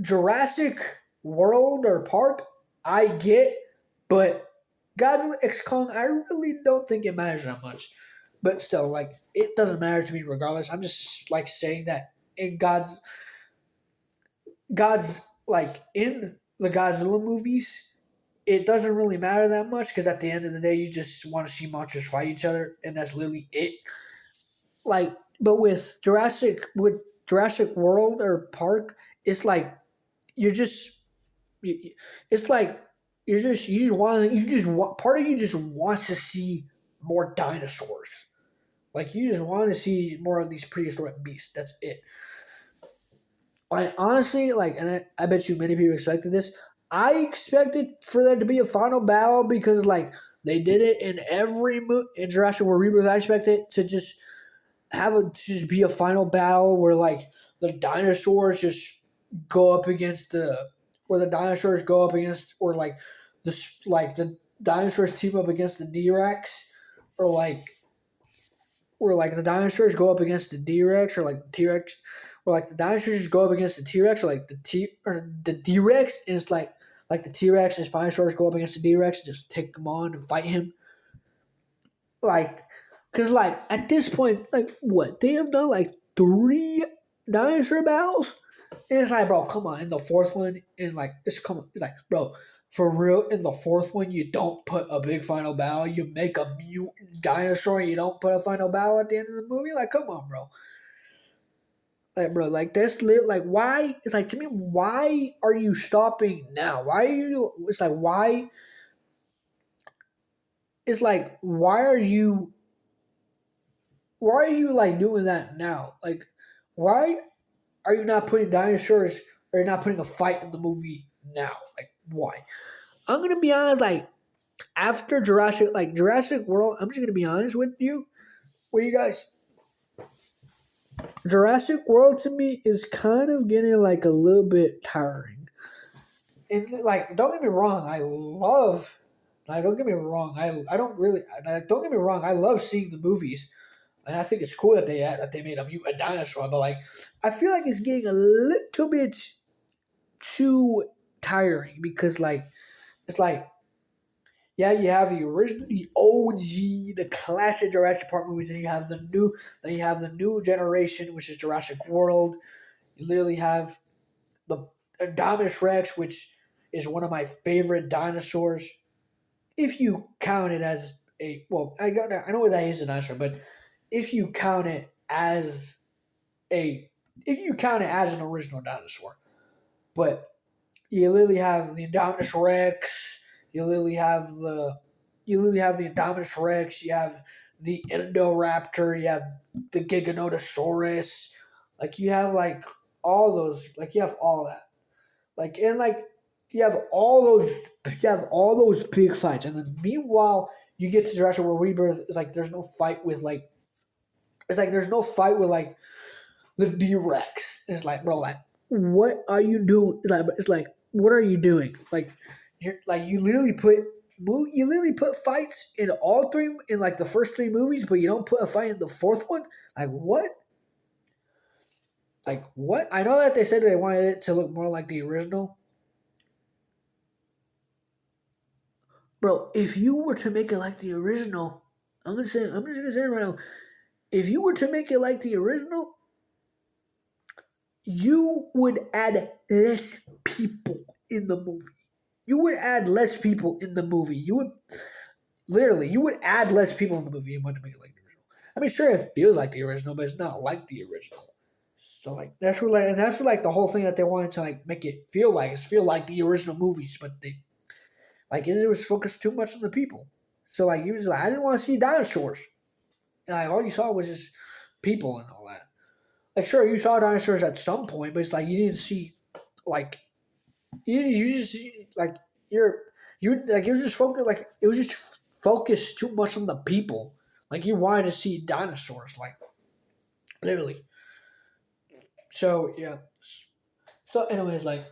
Jurassic World or Park, I get, but Godzilla X Kong, I really don't think it matters that much. But still, like it doesn't matter to me regardless. I'm just like saying that in God's like in the Godzilla movies, it doesn't really matter that much because at the end of the day, you just want to see monsters fight each other, and that's literally it. Like, but with Jurassic World or Park, it's like you're just It's like you just want part of you just wants to see more dinosaurs. Like you just want to see more of these prehistoric beasts. That's it. I honestly like, and I bet you many people expected this. I expected for there to be a final battle because like they did it in every in Jurassic World Rebirth. I expected to just just be a final battle where like the dinosaurs just go up against the where the dinosaurs go up against or like the dinosaurs team up against the D Rex or like the dinosaurs go up against the D Rex or like T Rex or like the dinosaurs just go up against the T Rex or like the D Rex and it's like the T Rex and Spinosaurus go up against the D Rex and just take him on and fight him like because like at this point like what they have done like three dinosaur battles and it's like bro come on in the fourth one and like it's like bro for real in the fourth one you don't put a big final battle you make a mutant dinosaur and you don't put a final battle at the end of the movie like come on bro like that's lit like why it's like to me why are you stopping now why are you it's like why it's like why are you like doing that now? Like, why are you not putting dinosaurs or not putting a fight in the movie now? Like, why? I'm gonna be honest. Like, after Jurassic World, I'm just gonna be honest with you guys. Jurassic World to me is kind of getting like a little bit tiring. And like, don't get me wrong, I love. Like, don't get me wrong, I don't really. Like, don't get me wrong, I love seeing the movies and I think it's cool that they made a mutant dinosaur. But like, I feel like it's getting a little bit too tiring because like it's like yeah, you have the original, the OG, the classic Jurassic Park movies, and then you have the new generation, which is Jurassic World. You literally have the Indominus Rex, which is one of my favorite dinosaurs. If you count it as I know that is a dinosaur, but if you count it as a if you count it as an original dinosaur. But you literally have the Indominus Rex, you literally have the Indominus Rex, you have the Indoraptor, you have the Giganotosaurus, like you have like all those like you have all that. Like and like you have all those big fights and then meanwhile you get to Jurassic World Rebirth, it's like there's no fight with like it's like there's no fight with like the D Rex. It's like, bro, like, what are you doing? It's like, what are you doing? Like, you literally put fights in all three in like the first three movies, but you don't put a fight in the fourth one. Like what? Like what? I know that they said they wanted it to look more like the original, bro. If you were to make it like the original, I'm just gonna say it right now. If you were to make it like the original, you would add less people in the movie. You would add less people in the movie. You would add less people in the movie and want to make it like the original. I mean, sure, it feels like the original, but it's not like the original. So like that's where like the whole thing that they wanted to like make it feel like the original movies, but they like it was focused too much on the people. So like you was like I didn't want to see dinosaurs, and like all you saw was just people and all that. Like sure, you saw dinosaurs at some point, but it's like you didn't see like you just like you're just focused like it was just focused too much on the people. Like you wanted to see dinosaurs, like literally. So yeah. So anyways, like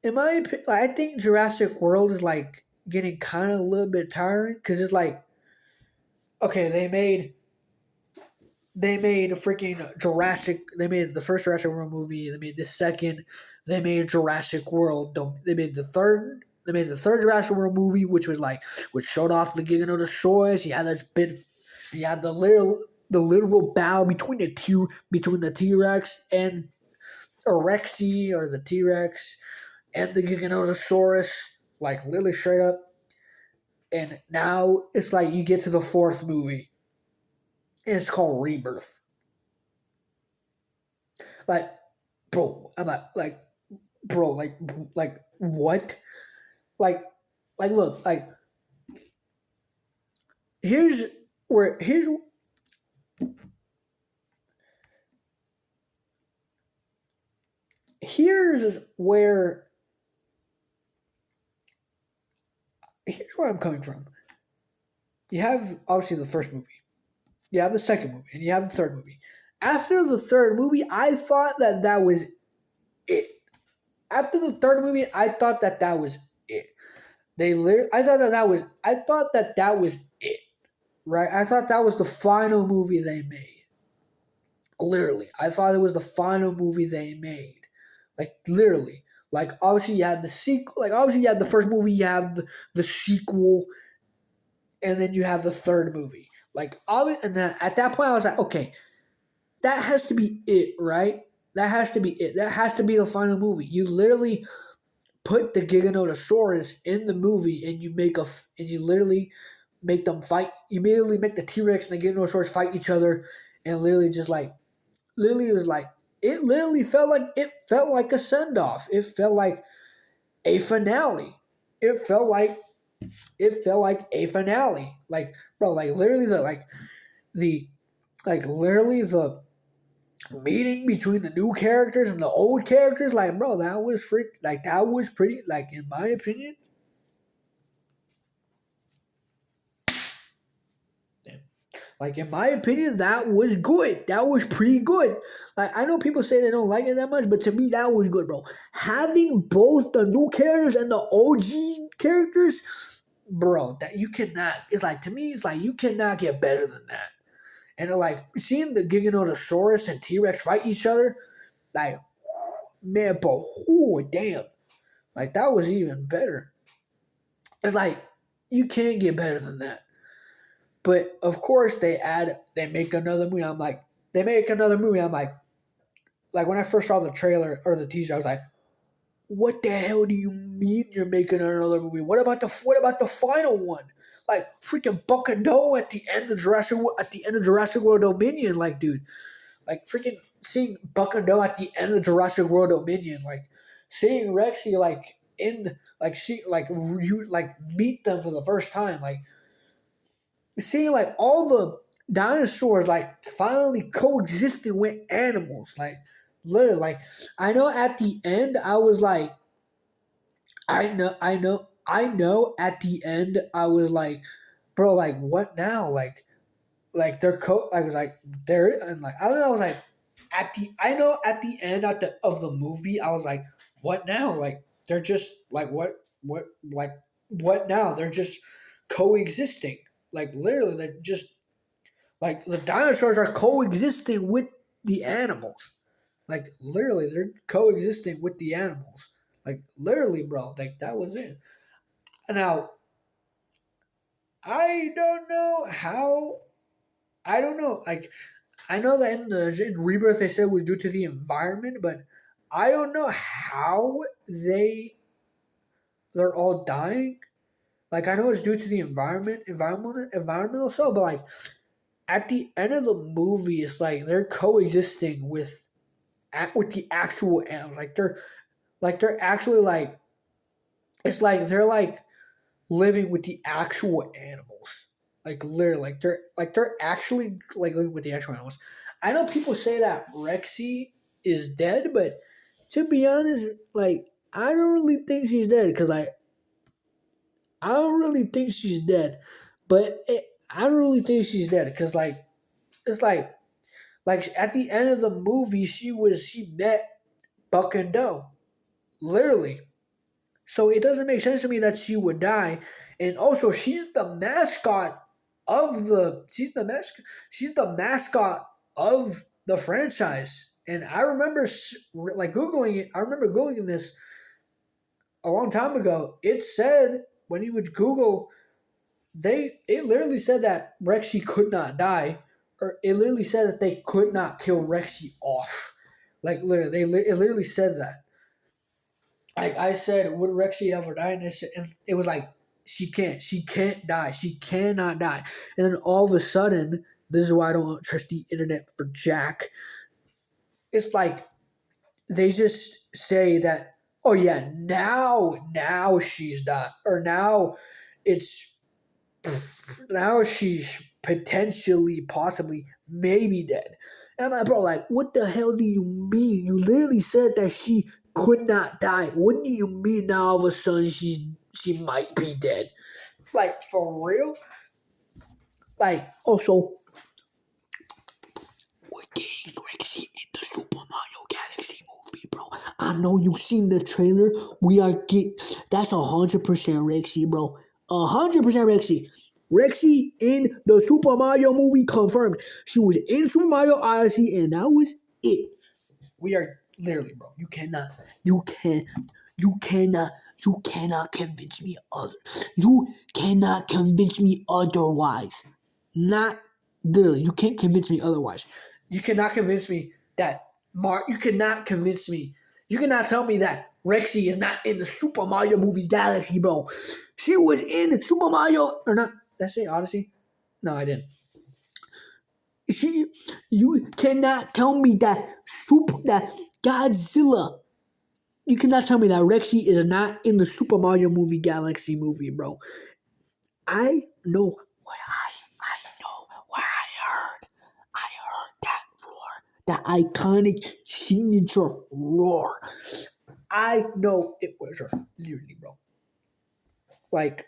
in my opinion, like, I think Jurassic World is like getting kind of a little bit tiring because it's like okay, they made a freaking Jurassic. They made the first Jurassic World movie. They made the second. They made Jurassic World. They made the third. They made the third Jurassic World movie, which showed off the Giganotosaurus. You had this bit. You had the literal battle between the T Rex and Rexy or the T Rex and the Giganotosaurus, like literally straight up. And now it's like you get to the fourth movie, and it's called Rebirth. Like, bro, I'm like bro. Like what? Like, look, like here's where here's where here's where I'm coming from. You have obviously the first movie, you have the second movie, and you have the third movie. After the third movie, I thought that that was it. After the third movie, I thought that that was it. I thought that that was it. Right? I thought that was the final movie they made. Literally, I thought it was the final movie they made. Like literally, like obviously you had the sequel. Like obviously you had the first movie, you have the sequel, and then you have the third movie. Like and then at that point, I was like, okay, that has to be it, right? That has to be it. That has to be the final movie. You literally put the Giganotosaurus in the movie, and and you literally make them fight. You immediately make the T Rex and the Giganotosaurus fight each other, and literally just like literally it was like it literally felt like a send off. It felt like a finale. It felt like a finale. Like bro, like literally the literally the meeting between the new characters and the old characters, like bro, that was that was pretty, like in my opinion. Like in my opinion, that was good. That was pretty good. Like I know people say they don't like it that much, but to me that was good, bro. Having both the new characters and the OG characters, bro, that you cannot. It's like to me, it's like you cannot get better than that. And like seeing the Giganotosaurus and T Rex fight each other, like man, but oh damn, like that was even better. It's like you can't get better than that. But of course, they make another movie. They make another movie. I'm like when I first saw the trailer or the teaser, I was like, what the hell do you mean you're making another movie? What about the final one? Like freaking Buck and Doe at the end of Jurassic World Dominion, like dude, like freaking seeing Buck and Doe at the end of Jurassic World Dominion, like seeing Rexy like in like see like you like meet them for the first time, like seeing like all the dinosaurs like finally coexisting with animals, like literally, like I know at the end I was like, I know at the end I was like, bro, like what now? Like they're I was like they're and like I don't know, I was like I know at the end of the movie I was like, what now? Like they're just like like what now? They're just coexisting. Like literally they're just like the dinosaurs are coexisting with the animals. Like literally they're coexisting with the animals. Like literally, bro, like that was it. Now I don't know how I don't know. Like I know that in Rebirth they said it was due to the environment, but I don't know how they're all dying. Like I know it's due to the environmental so, but like at the end of the movie, it's like they're coexisting with the actual animals. Like they're actually like it's like they're like living with the actual animals. Like literally, like they're actually like living with the actual animals. I know people say that Rexy is dead, but to be honest, like I don't really think she's dead because I don't really think she's dead, but I don't really think she's dead because like it's like at the end of the movie she met Buck and Doe literally. So it doesn't make sense to me that she would die. And also, she's the mascot of the franchise. And I remember like googling it. I remember googling this a long time ago. It said when you would Google, it literally said that Rexy could not die, or it literally said that they could not kill Rexy off. Like literally, it literally said that. Like I said, would Rexy ever die? And it was like she can't die, she cannot die. And then all of a sudden, this is why I don't trust the internet for Jack. It's like they just say that. Oh yeah, now she's not, or now it's now she's potentially, possibly, maybe dead. And I'm like, bro, like, what the hell do you mean? You literally said that she could not die. What do you mean now all of a sudden she might be dead? Like, for real? Like, also, we're getting Rexy in the Super Mario Galaxy movie, bro. I know you've seen the trailer. We are that's 100% Rexy, bro. 100% Rexy. Rexy in the Super Mario movie confirmed. She was in Super Mario Odyssey, and that was it. We are literally, bro. You can, you cannot, you cannot convince me You cannot convince me otherwise. Not literally. You can't convince me otherwise. You cannot convince me that You cannot convince me. You cannot tell me that Rexy is not in the Super Mario movie Galaxy, bro. She was in Super Mario or not? Did I say Odyssey? No, I didn't. She, you cannot tell me that Godzilla. You cannot tell me that Rexy is not in the Super Mario movie Galaxy movie, bro. I know what I heard. I heard that roar, that iconic signature roar. I know it was her, literally, bro. Like,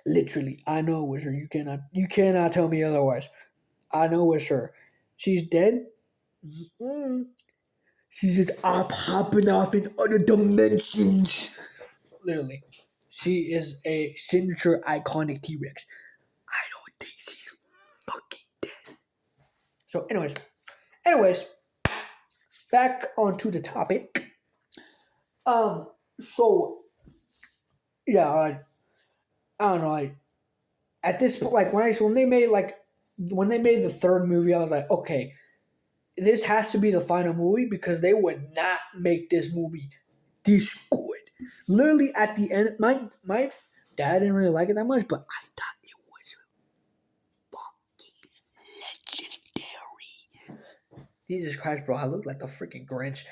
literally, I know it was her. You cannot tell me otherwise. I know it was her. She's dead. Mm. She's just popping off in other dimensions. Literally, she is a signature iconic T Rex. I don't think she's fucking dead. So, anyways, back onto the topic. So yeah, I don't know. Like at this point, like when they made the third movie, I was like, okay, this has to be the final movie because they would not make this movie this good. Literally at the end, my dad didn't really like it that much, but I thought it was fucking legendary. Jesus Christ, bro! I look like the freaking Grinch.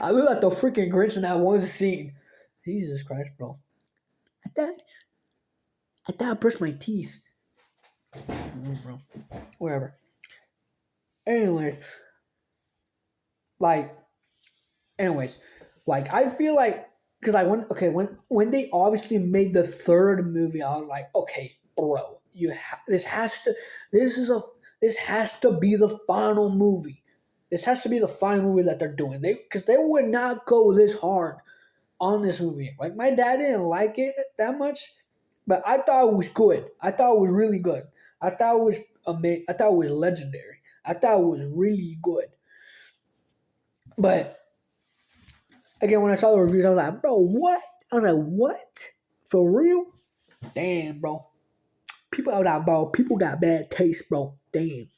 I look like the freaking Grinch in that one scene. Jesus Christ, bro! I thought I brushed my teeth. Bro, whatever. Anyways, like, anyways, like I feel like because I went okay when they obviously made the third movie, I was like, okay, bro, this has to be the final movie. This has to be the final movie that they're doing. They would not go this hard on this movie. Like my dad didn't like it that much, but I thought it was good. I thought it was really good. I thought it was amazing. I thought it was legendary. I thought it was really good. But again, when I saw the reviews, I was like, bro, what? I was like, what? For real? Damn, bro. People out there, bro. People got bad taste, bro. Damn.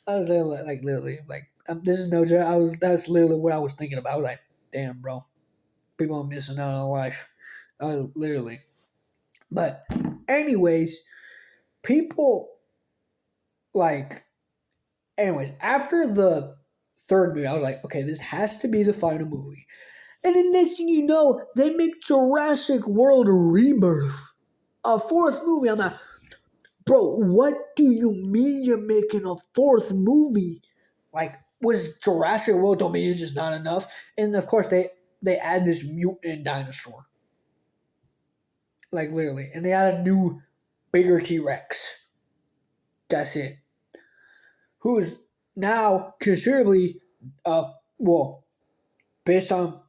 I was literally like, this is no joke. That's literally what I was thinking about. I was like, damn, bro. People are missing out on life. Literally. But, anyways, people like, after the third movie, I was like, okay, this has to be the final movie. And then next thing you know, they make Jurassic World Rebirth, a fourth movie. I'm like, bro, what do you mean you're making a fourth movie? Like, was Jurassic World Dominion just not enough? And of course, they add this mutant dinosaur, like literally, and they add a new, bigger T Rex. That's it. Who's now considerably, well, based on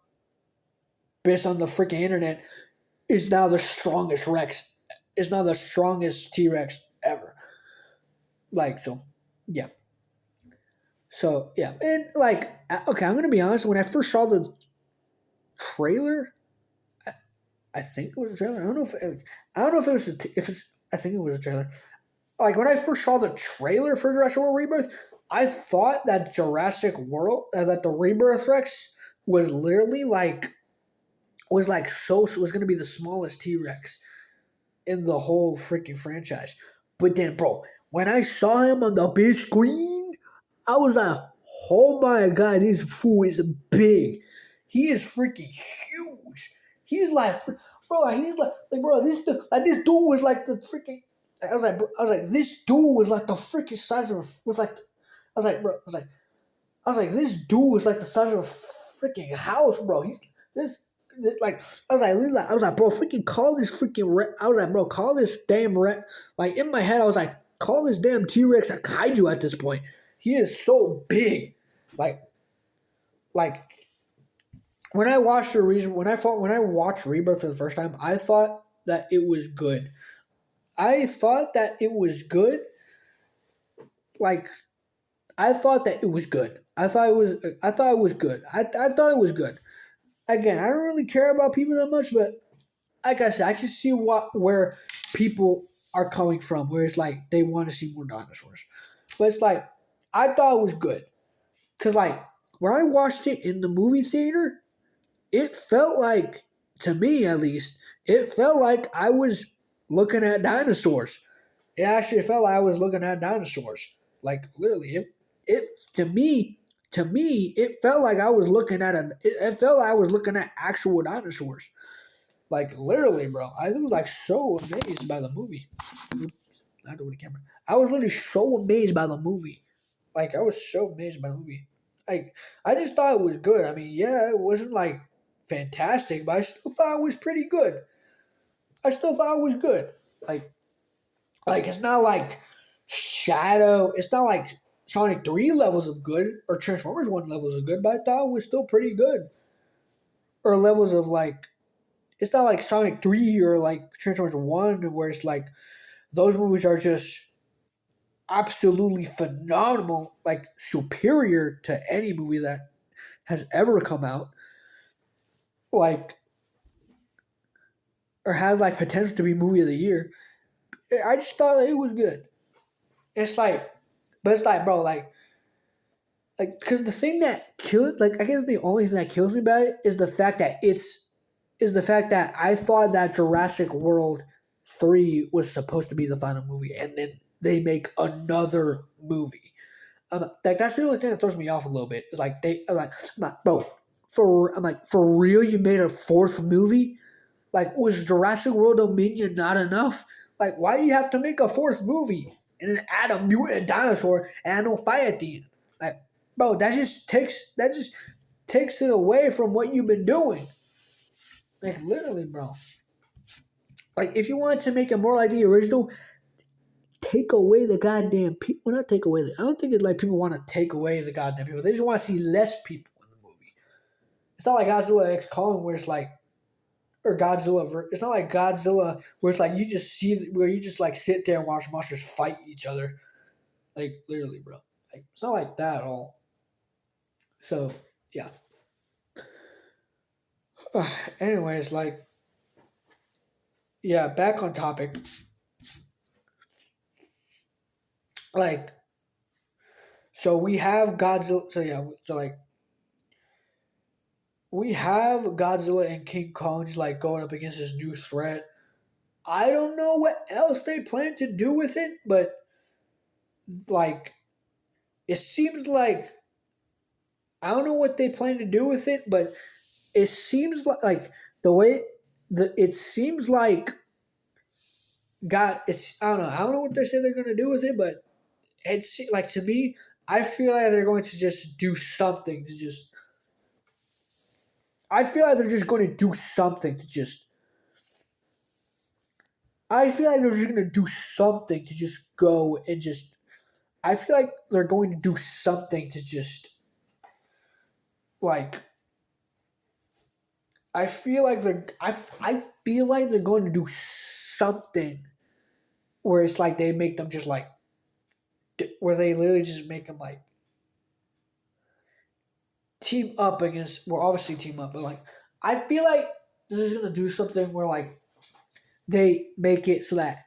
the freaking internet, is now the strongest Rex. Is now the strongest T Rex ever. Like so, yeah. So yeah, and like okay, I'm gonna be honest. When I first saw the trailer, I think it was a trailer. I don't know if it was if it's. I think it was a trailer. Like when I first saw the trailer for Jurassic World Rebirth, I thought that that the Rebirth Rex was literally was gonna be the smallest T Rex in the whole freaking franchise. But then, bro, when I saw him on the big screen, I was like, Oh my god, this fool is big. He is freaking huge. He's like, bro, he's like bro, this dude was like the freaking. I was like, this dude was like the freaking size of was like, I was like, bro, I was like, this dude was like the size of a freaking house, bro. This like, I was like, bro, freaking call this freaking. I was like, bro, call this damn Like in my head, I was like, call this damn T Rex a kaiju at this point. He is so big, like, like when I watched the reason when I watched Rebirth for the first time, I thought that it was good. I thought that it was good. Like I thought that it was good. I thought it was. I thought it was good. I thought it was good. Again, I don't really care about people that much, but like I said, I can see where people are coming from. Where it's like they want to see more dinosaurs, but it's like I thought it was good because like when I watched it in the movie theater, it felt like to me at least it felt like I was looking at dinosaurs. It actually felt like I was looking at dinosaurs. Like literally, it to me, it felt like I was looking at it felt like I was looking at actual dinosaurs. Like literally, bro. I was like so amazed by the movie. Not over the camera. I was literally so amazed by the movie. Like I was so amazed by the movie. Like I just thought it was good. I mean, yeah, it wasn't like fantastic, but I still thought it was pretty good. I still thought it was good. Like it's not like Shadow. It's not like Sonic 3 levels of good or Transformers 1 levels of good, but I thought it was still pretty good. Or levels of like, it's not like Sonic 3 or like Transformers 1 where it's like those movies are just absolutely phenomenal, like superior to any movie that has ever come out. Like, or has like potential to be movie of the year. I just thought that it was good. It's like, but it's like, bro, like because the thing that killed like I guess the only thing that kills me about it is the fact that I thought that Jurassic World 3 was supposed to be the final movie and then they make another movie. Like that's the only thing that throws me off a little bit. It's like I'm like, bro, I'm like, for real you made a fourth movie? Like was Jurassic World Dominion not enough? Like why do you have to make a fourth movie and then add a mutant dinosaur and no fight at the end? Like, bro, that just takes it away from what you've been doing. Like literally, bro. Like if you wanted to make it more like the original, take away the goddamn people. Well, not take away the. I don't think it's like people want to take away the goddamn people. They just want to see less people in the movie. It's not like Godzilla X Kong where it's like, or Godzilla. It's not like Godzilla where it's like you just see where you just like sit there and watch monsters fight each other. Like literally, bro. Like it's not like that at all. So yeah. Anyways, like yeah, back on topic. Like so we have Godzilla. So yeah, so like we have Godzilla and King Kong just like going up against this new threat. I don't know what else they plan to do with it, but like it seems like I don't know what they plan to do with it, but it seems like the way it seems like God. It's I don't know what they say they're gonna do with it, but it's like to me, I feel like they're going to just do something to just. I feel like they're just going to do something to just. I feel like they're just going to do something to just go and just. I feel like they're going to do something to just. Like. I feel like I feel like they're going to do something where it's like they make them just like. Where they literally just make them like. Team up against. Well, obviously team up, but like. I feel like this is going to do something where like. They make it so that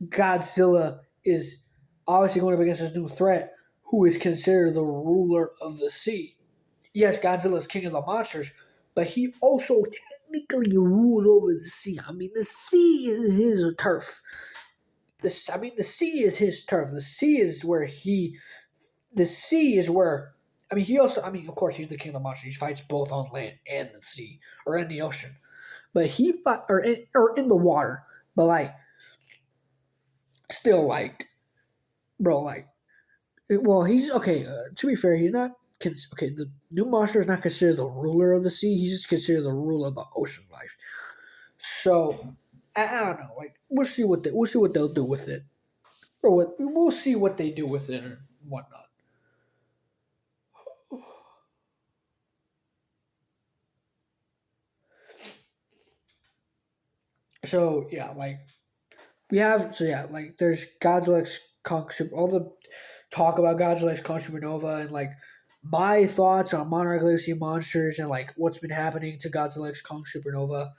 Godzilla is obviously going up against this new threat who is considered the ruler of the sea. Yes, Godzilla is king of the monsters, but he also technically rules over the sea. I mean, the sea is his turf. The sea is his turf. The sea is where I mean, he also. I mean, of course, he's the king of the monsters. He fights both on land and the sea, or in the ocean. But he fight or in the water. But like, still, like, bro, like, well, he's okay. To be fair, he's not. Okay, the new monster is not considered the ruler of the sea. He's just considered the ruler of the ocean life. So I don't know. Like, we'll see what they'll do with it, or what we'll see what they do with it and whatnot. So yeah, like there's Godzilla's Kong Super, all the talk about Godzilla's Kong Supernova and like my thoughts on Monarch Legacy monsters and like what's been happening to Godzilla's Kong Supernova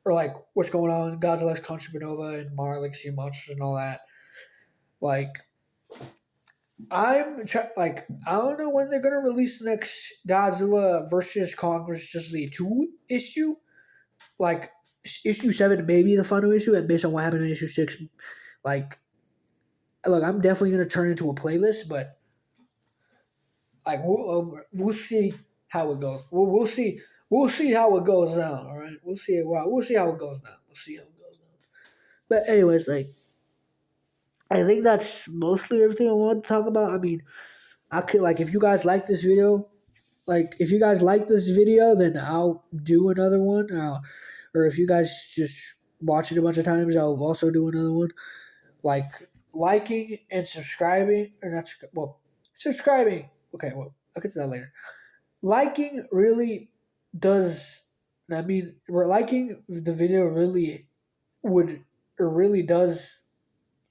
or like what's going on in Godzilla's Kong Supernova and Monarch Legacy monsters and all that. Like like I don't know when they're gonna release the next Godzilla versus Kong versus Justice League 2 issue. Like issue 7 may be the final issue, and based on what happened in issue 6, like look, I'm definitely gonna turn into a playlist, but like we'll see how it goes. We'll see how it goes down. All right, we'll see. We'll see how it goes down. We'll see how it goes down. But anyways, like I think that's mostly everything I want to talk about. I mean, I could like if you guys like this video, like if you guys like this video, then I'll do another one. Or if you guys just watch it a bunch of times, I'll also do another one. Like liking and subscribing, or not? Well, subscribing. Okay, well I'll get to that later. Liking really does. I mean, liking the video really would or really does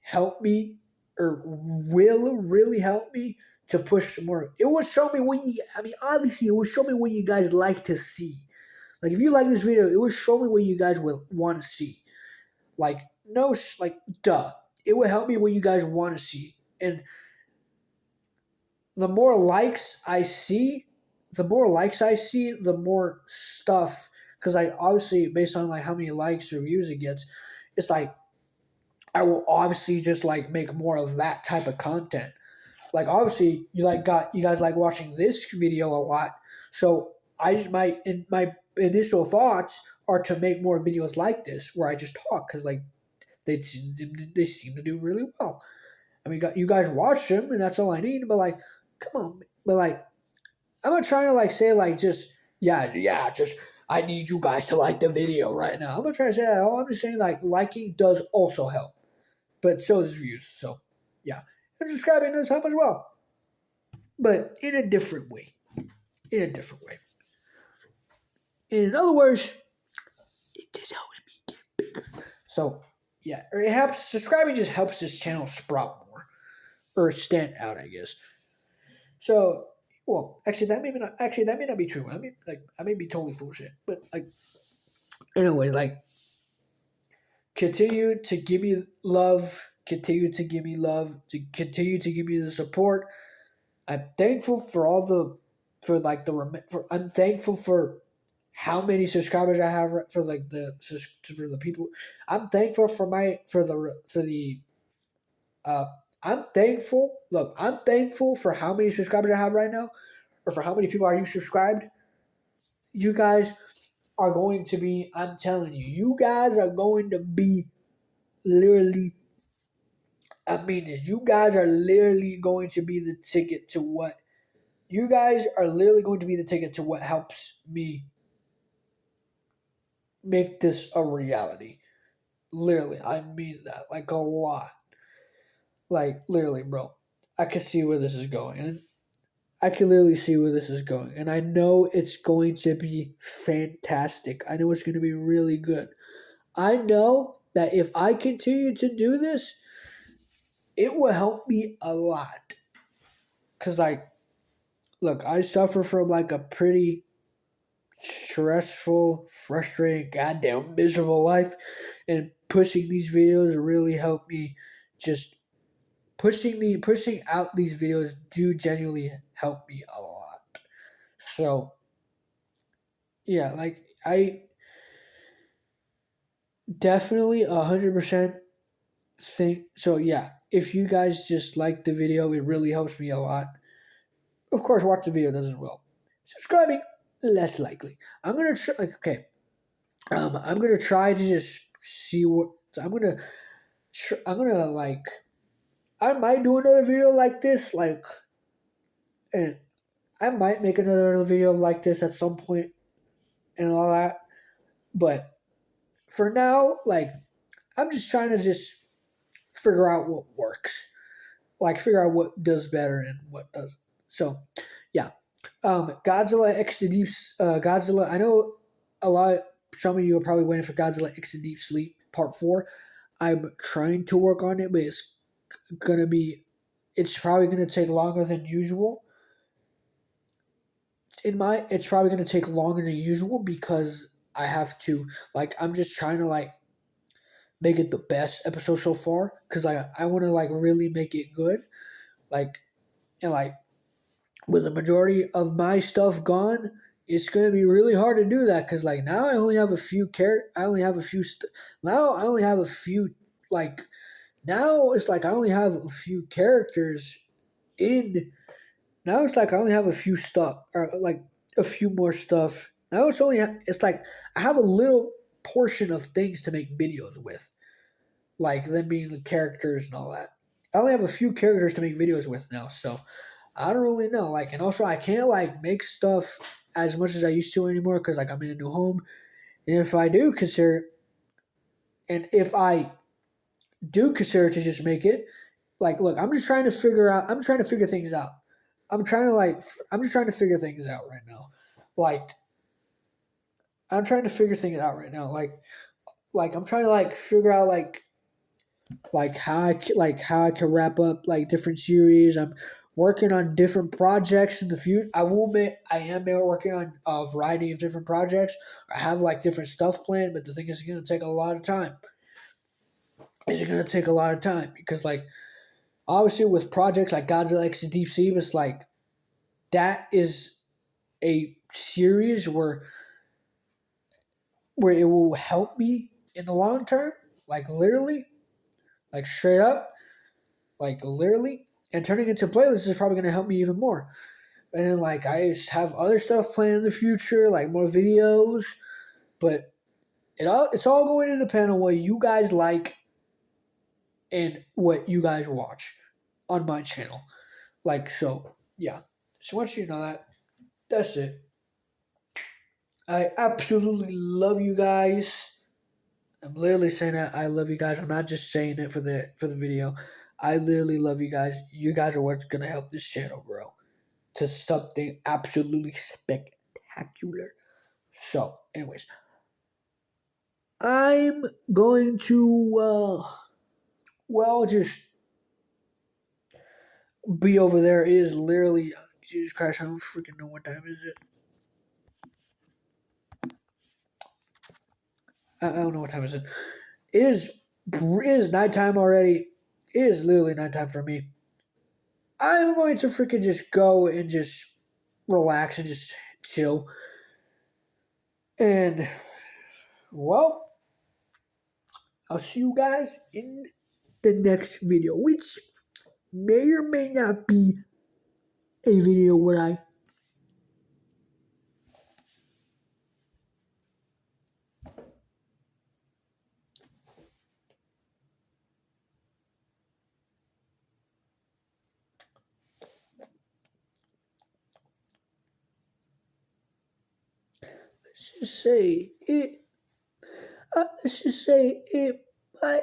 help me or will really help me to push more. It will show me what you. I mean, obviously, it will show me what you guys like to see. Like, if you like this video, it will show me what you guys will want to see. Like, no, like, duh. It will help me what you guys want to see. And the more likes I see, the more stuff. Because I obviously, based on like how many likes or views it gets, it's like I will obviously just like make more of that type of content. Like obviously, you guys like watching this video a lot, so I just my initial thoughts are to make more videos like this where I just talk because like they seem to do really well. I mean, you guys watch them, and that's all I need. But like, come on, but like, I'm not trying to like say like just just I need you guys to like the video right now. I'm not trying to say that. All I'm just saying like liking does also help, but so does views. So yeah, and subscribing does help as well, but in a different way. In a different way. In other words, it just helps me get bigger. So yeah, or it helps. Subscribing just helps this channel sprout more or stand out, I guess. So, well, actually, that may not. Actually, that may not be true. I mean, like, I may be totally full of shit. But like, anyway, like, continue to give me love. Continue to give me love. To continue to give me the support. I'm thankful for all the, for like the. I'm thankful for how many subscribers I have for like for the people. I'm thankful for my for the uh. I'm thankful. Look, I'm thankful for how many subscribers I have right now, or for how many people are you subscribed. You guys are going to be, I'm telling you, you guys are going to be literally, I mean this, you guys are literally going to be the ticket to what, you guys are literally going to be the ticket to what helps me make this a reality. Literally, I mean that, like a lot. Like, literally, bro. I can see where this is going. And I can literally see where this is going. And I know it's going to be fantastic. I know it's going to be really good. I know that if I continue to do this, it will help me a lot. Because, like, look, I suffer from, like, a pretty stressful, frustrating, goddamn miserable life. And pushing these videos really help me just pushing out these videos do genuinely help me a lot. So, yeah, like, I definitely 100% think so. Yeah, if you guys just like the video, it really helps me a lot. of course, watch the video does as well. Subscribing, less likely. I'm gonna try. Like, okay, I'm gonna try to just see what I'm gonna. I'm gonna like. I might do another video like this, like, and I might make another video like this at some point and all that. But for now, like, I'm just trying to just figure out what works, like figure out what does better and what doesn't. So, yeah, Godzilla X the Deep. Godzilla. I know a lot. Some of you are probably waiting for Godzilla X the Deep Sleep Part 4. I'm trying to work on it, but gonna be. It's probably gonna take longer than usual. It's probably gonna take longer than usual because I have to, like, I'm just trying to like make it the best episode so far because I want to like really make it good, like, and like with the majority of my stuff gone, it's gonna be really hard to do that because like now I only have a few I only have a few now I only have a few, like, now it's like I only have a few characters in. Now it's like I only have a few stuff, or like a few more stuff. Now it's like I have a little portion of things to make videos with, like them being the characters and all that. I only have a few characters to make videos with now, so I don't really know. Like, and also I can't like make stuff as much as I used to anymore because like I'm in a new home, and if I do consider to just make it, like, look, I'm just trying to figure out. I'm trying to figure things out. I'm just trying to figure things out right now. Like, I'm trying to figure things out right now. Like I'm trying to like figure out like how I can wrap up like different series. I'm working on different projects in the future. I am working on a variety of different projects. I have like different stuff planned, but the thing is, it's gonna take a lot of time. It's gonna take a lot of time because like obviously with projects like Godzilla X the Deep Sea, it's like that is a series where it will help me in the long term, like literally, like straight up, like literally, and turning into playlists is probably going to help me even more. And then like I have other stuff planned in the future, like more videos, but it's all going to depend on what you guys like and what you guys watch on my channel. Like, so yeah. So once you know that, that's it. I absolutely love you guys. I'm literally saying that I love you guys. I'm not just saying it for the video. I literally love you guys. You guys are what's gonna help this channel grow to something absolutely spectacular. So, anyways, I'm going to just be over there. It is literally, Jesus Christ, I don't freaking know what time is it. I don't know what time is it. It is nighttime already. It is literally nighttime for me. I'm going to freaking just go and just relax and just chill. And, well, I'll see you guys in the next video, which may or may not be a video where I let's just say it. Let's just say it might.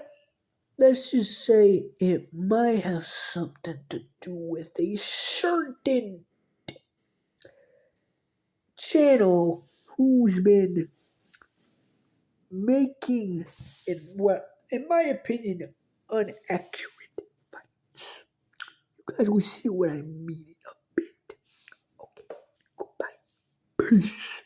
Let's just say it might have something to do with a certain channel who's been making, in what, in my opinion, inaccurate fights. You guys will see what I mean in a bit. Okay, goodbye. Peace.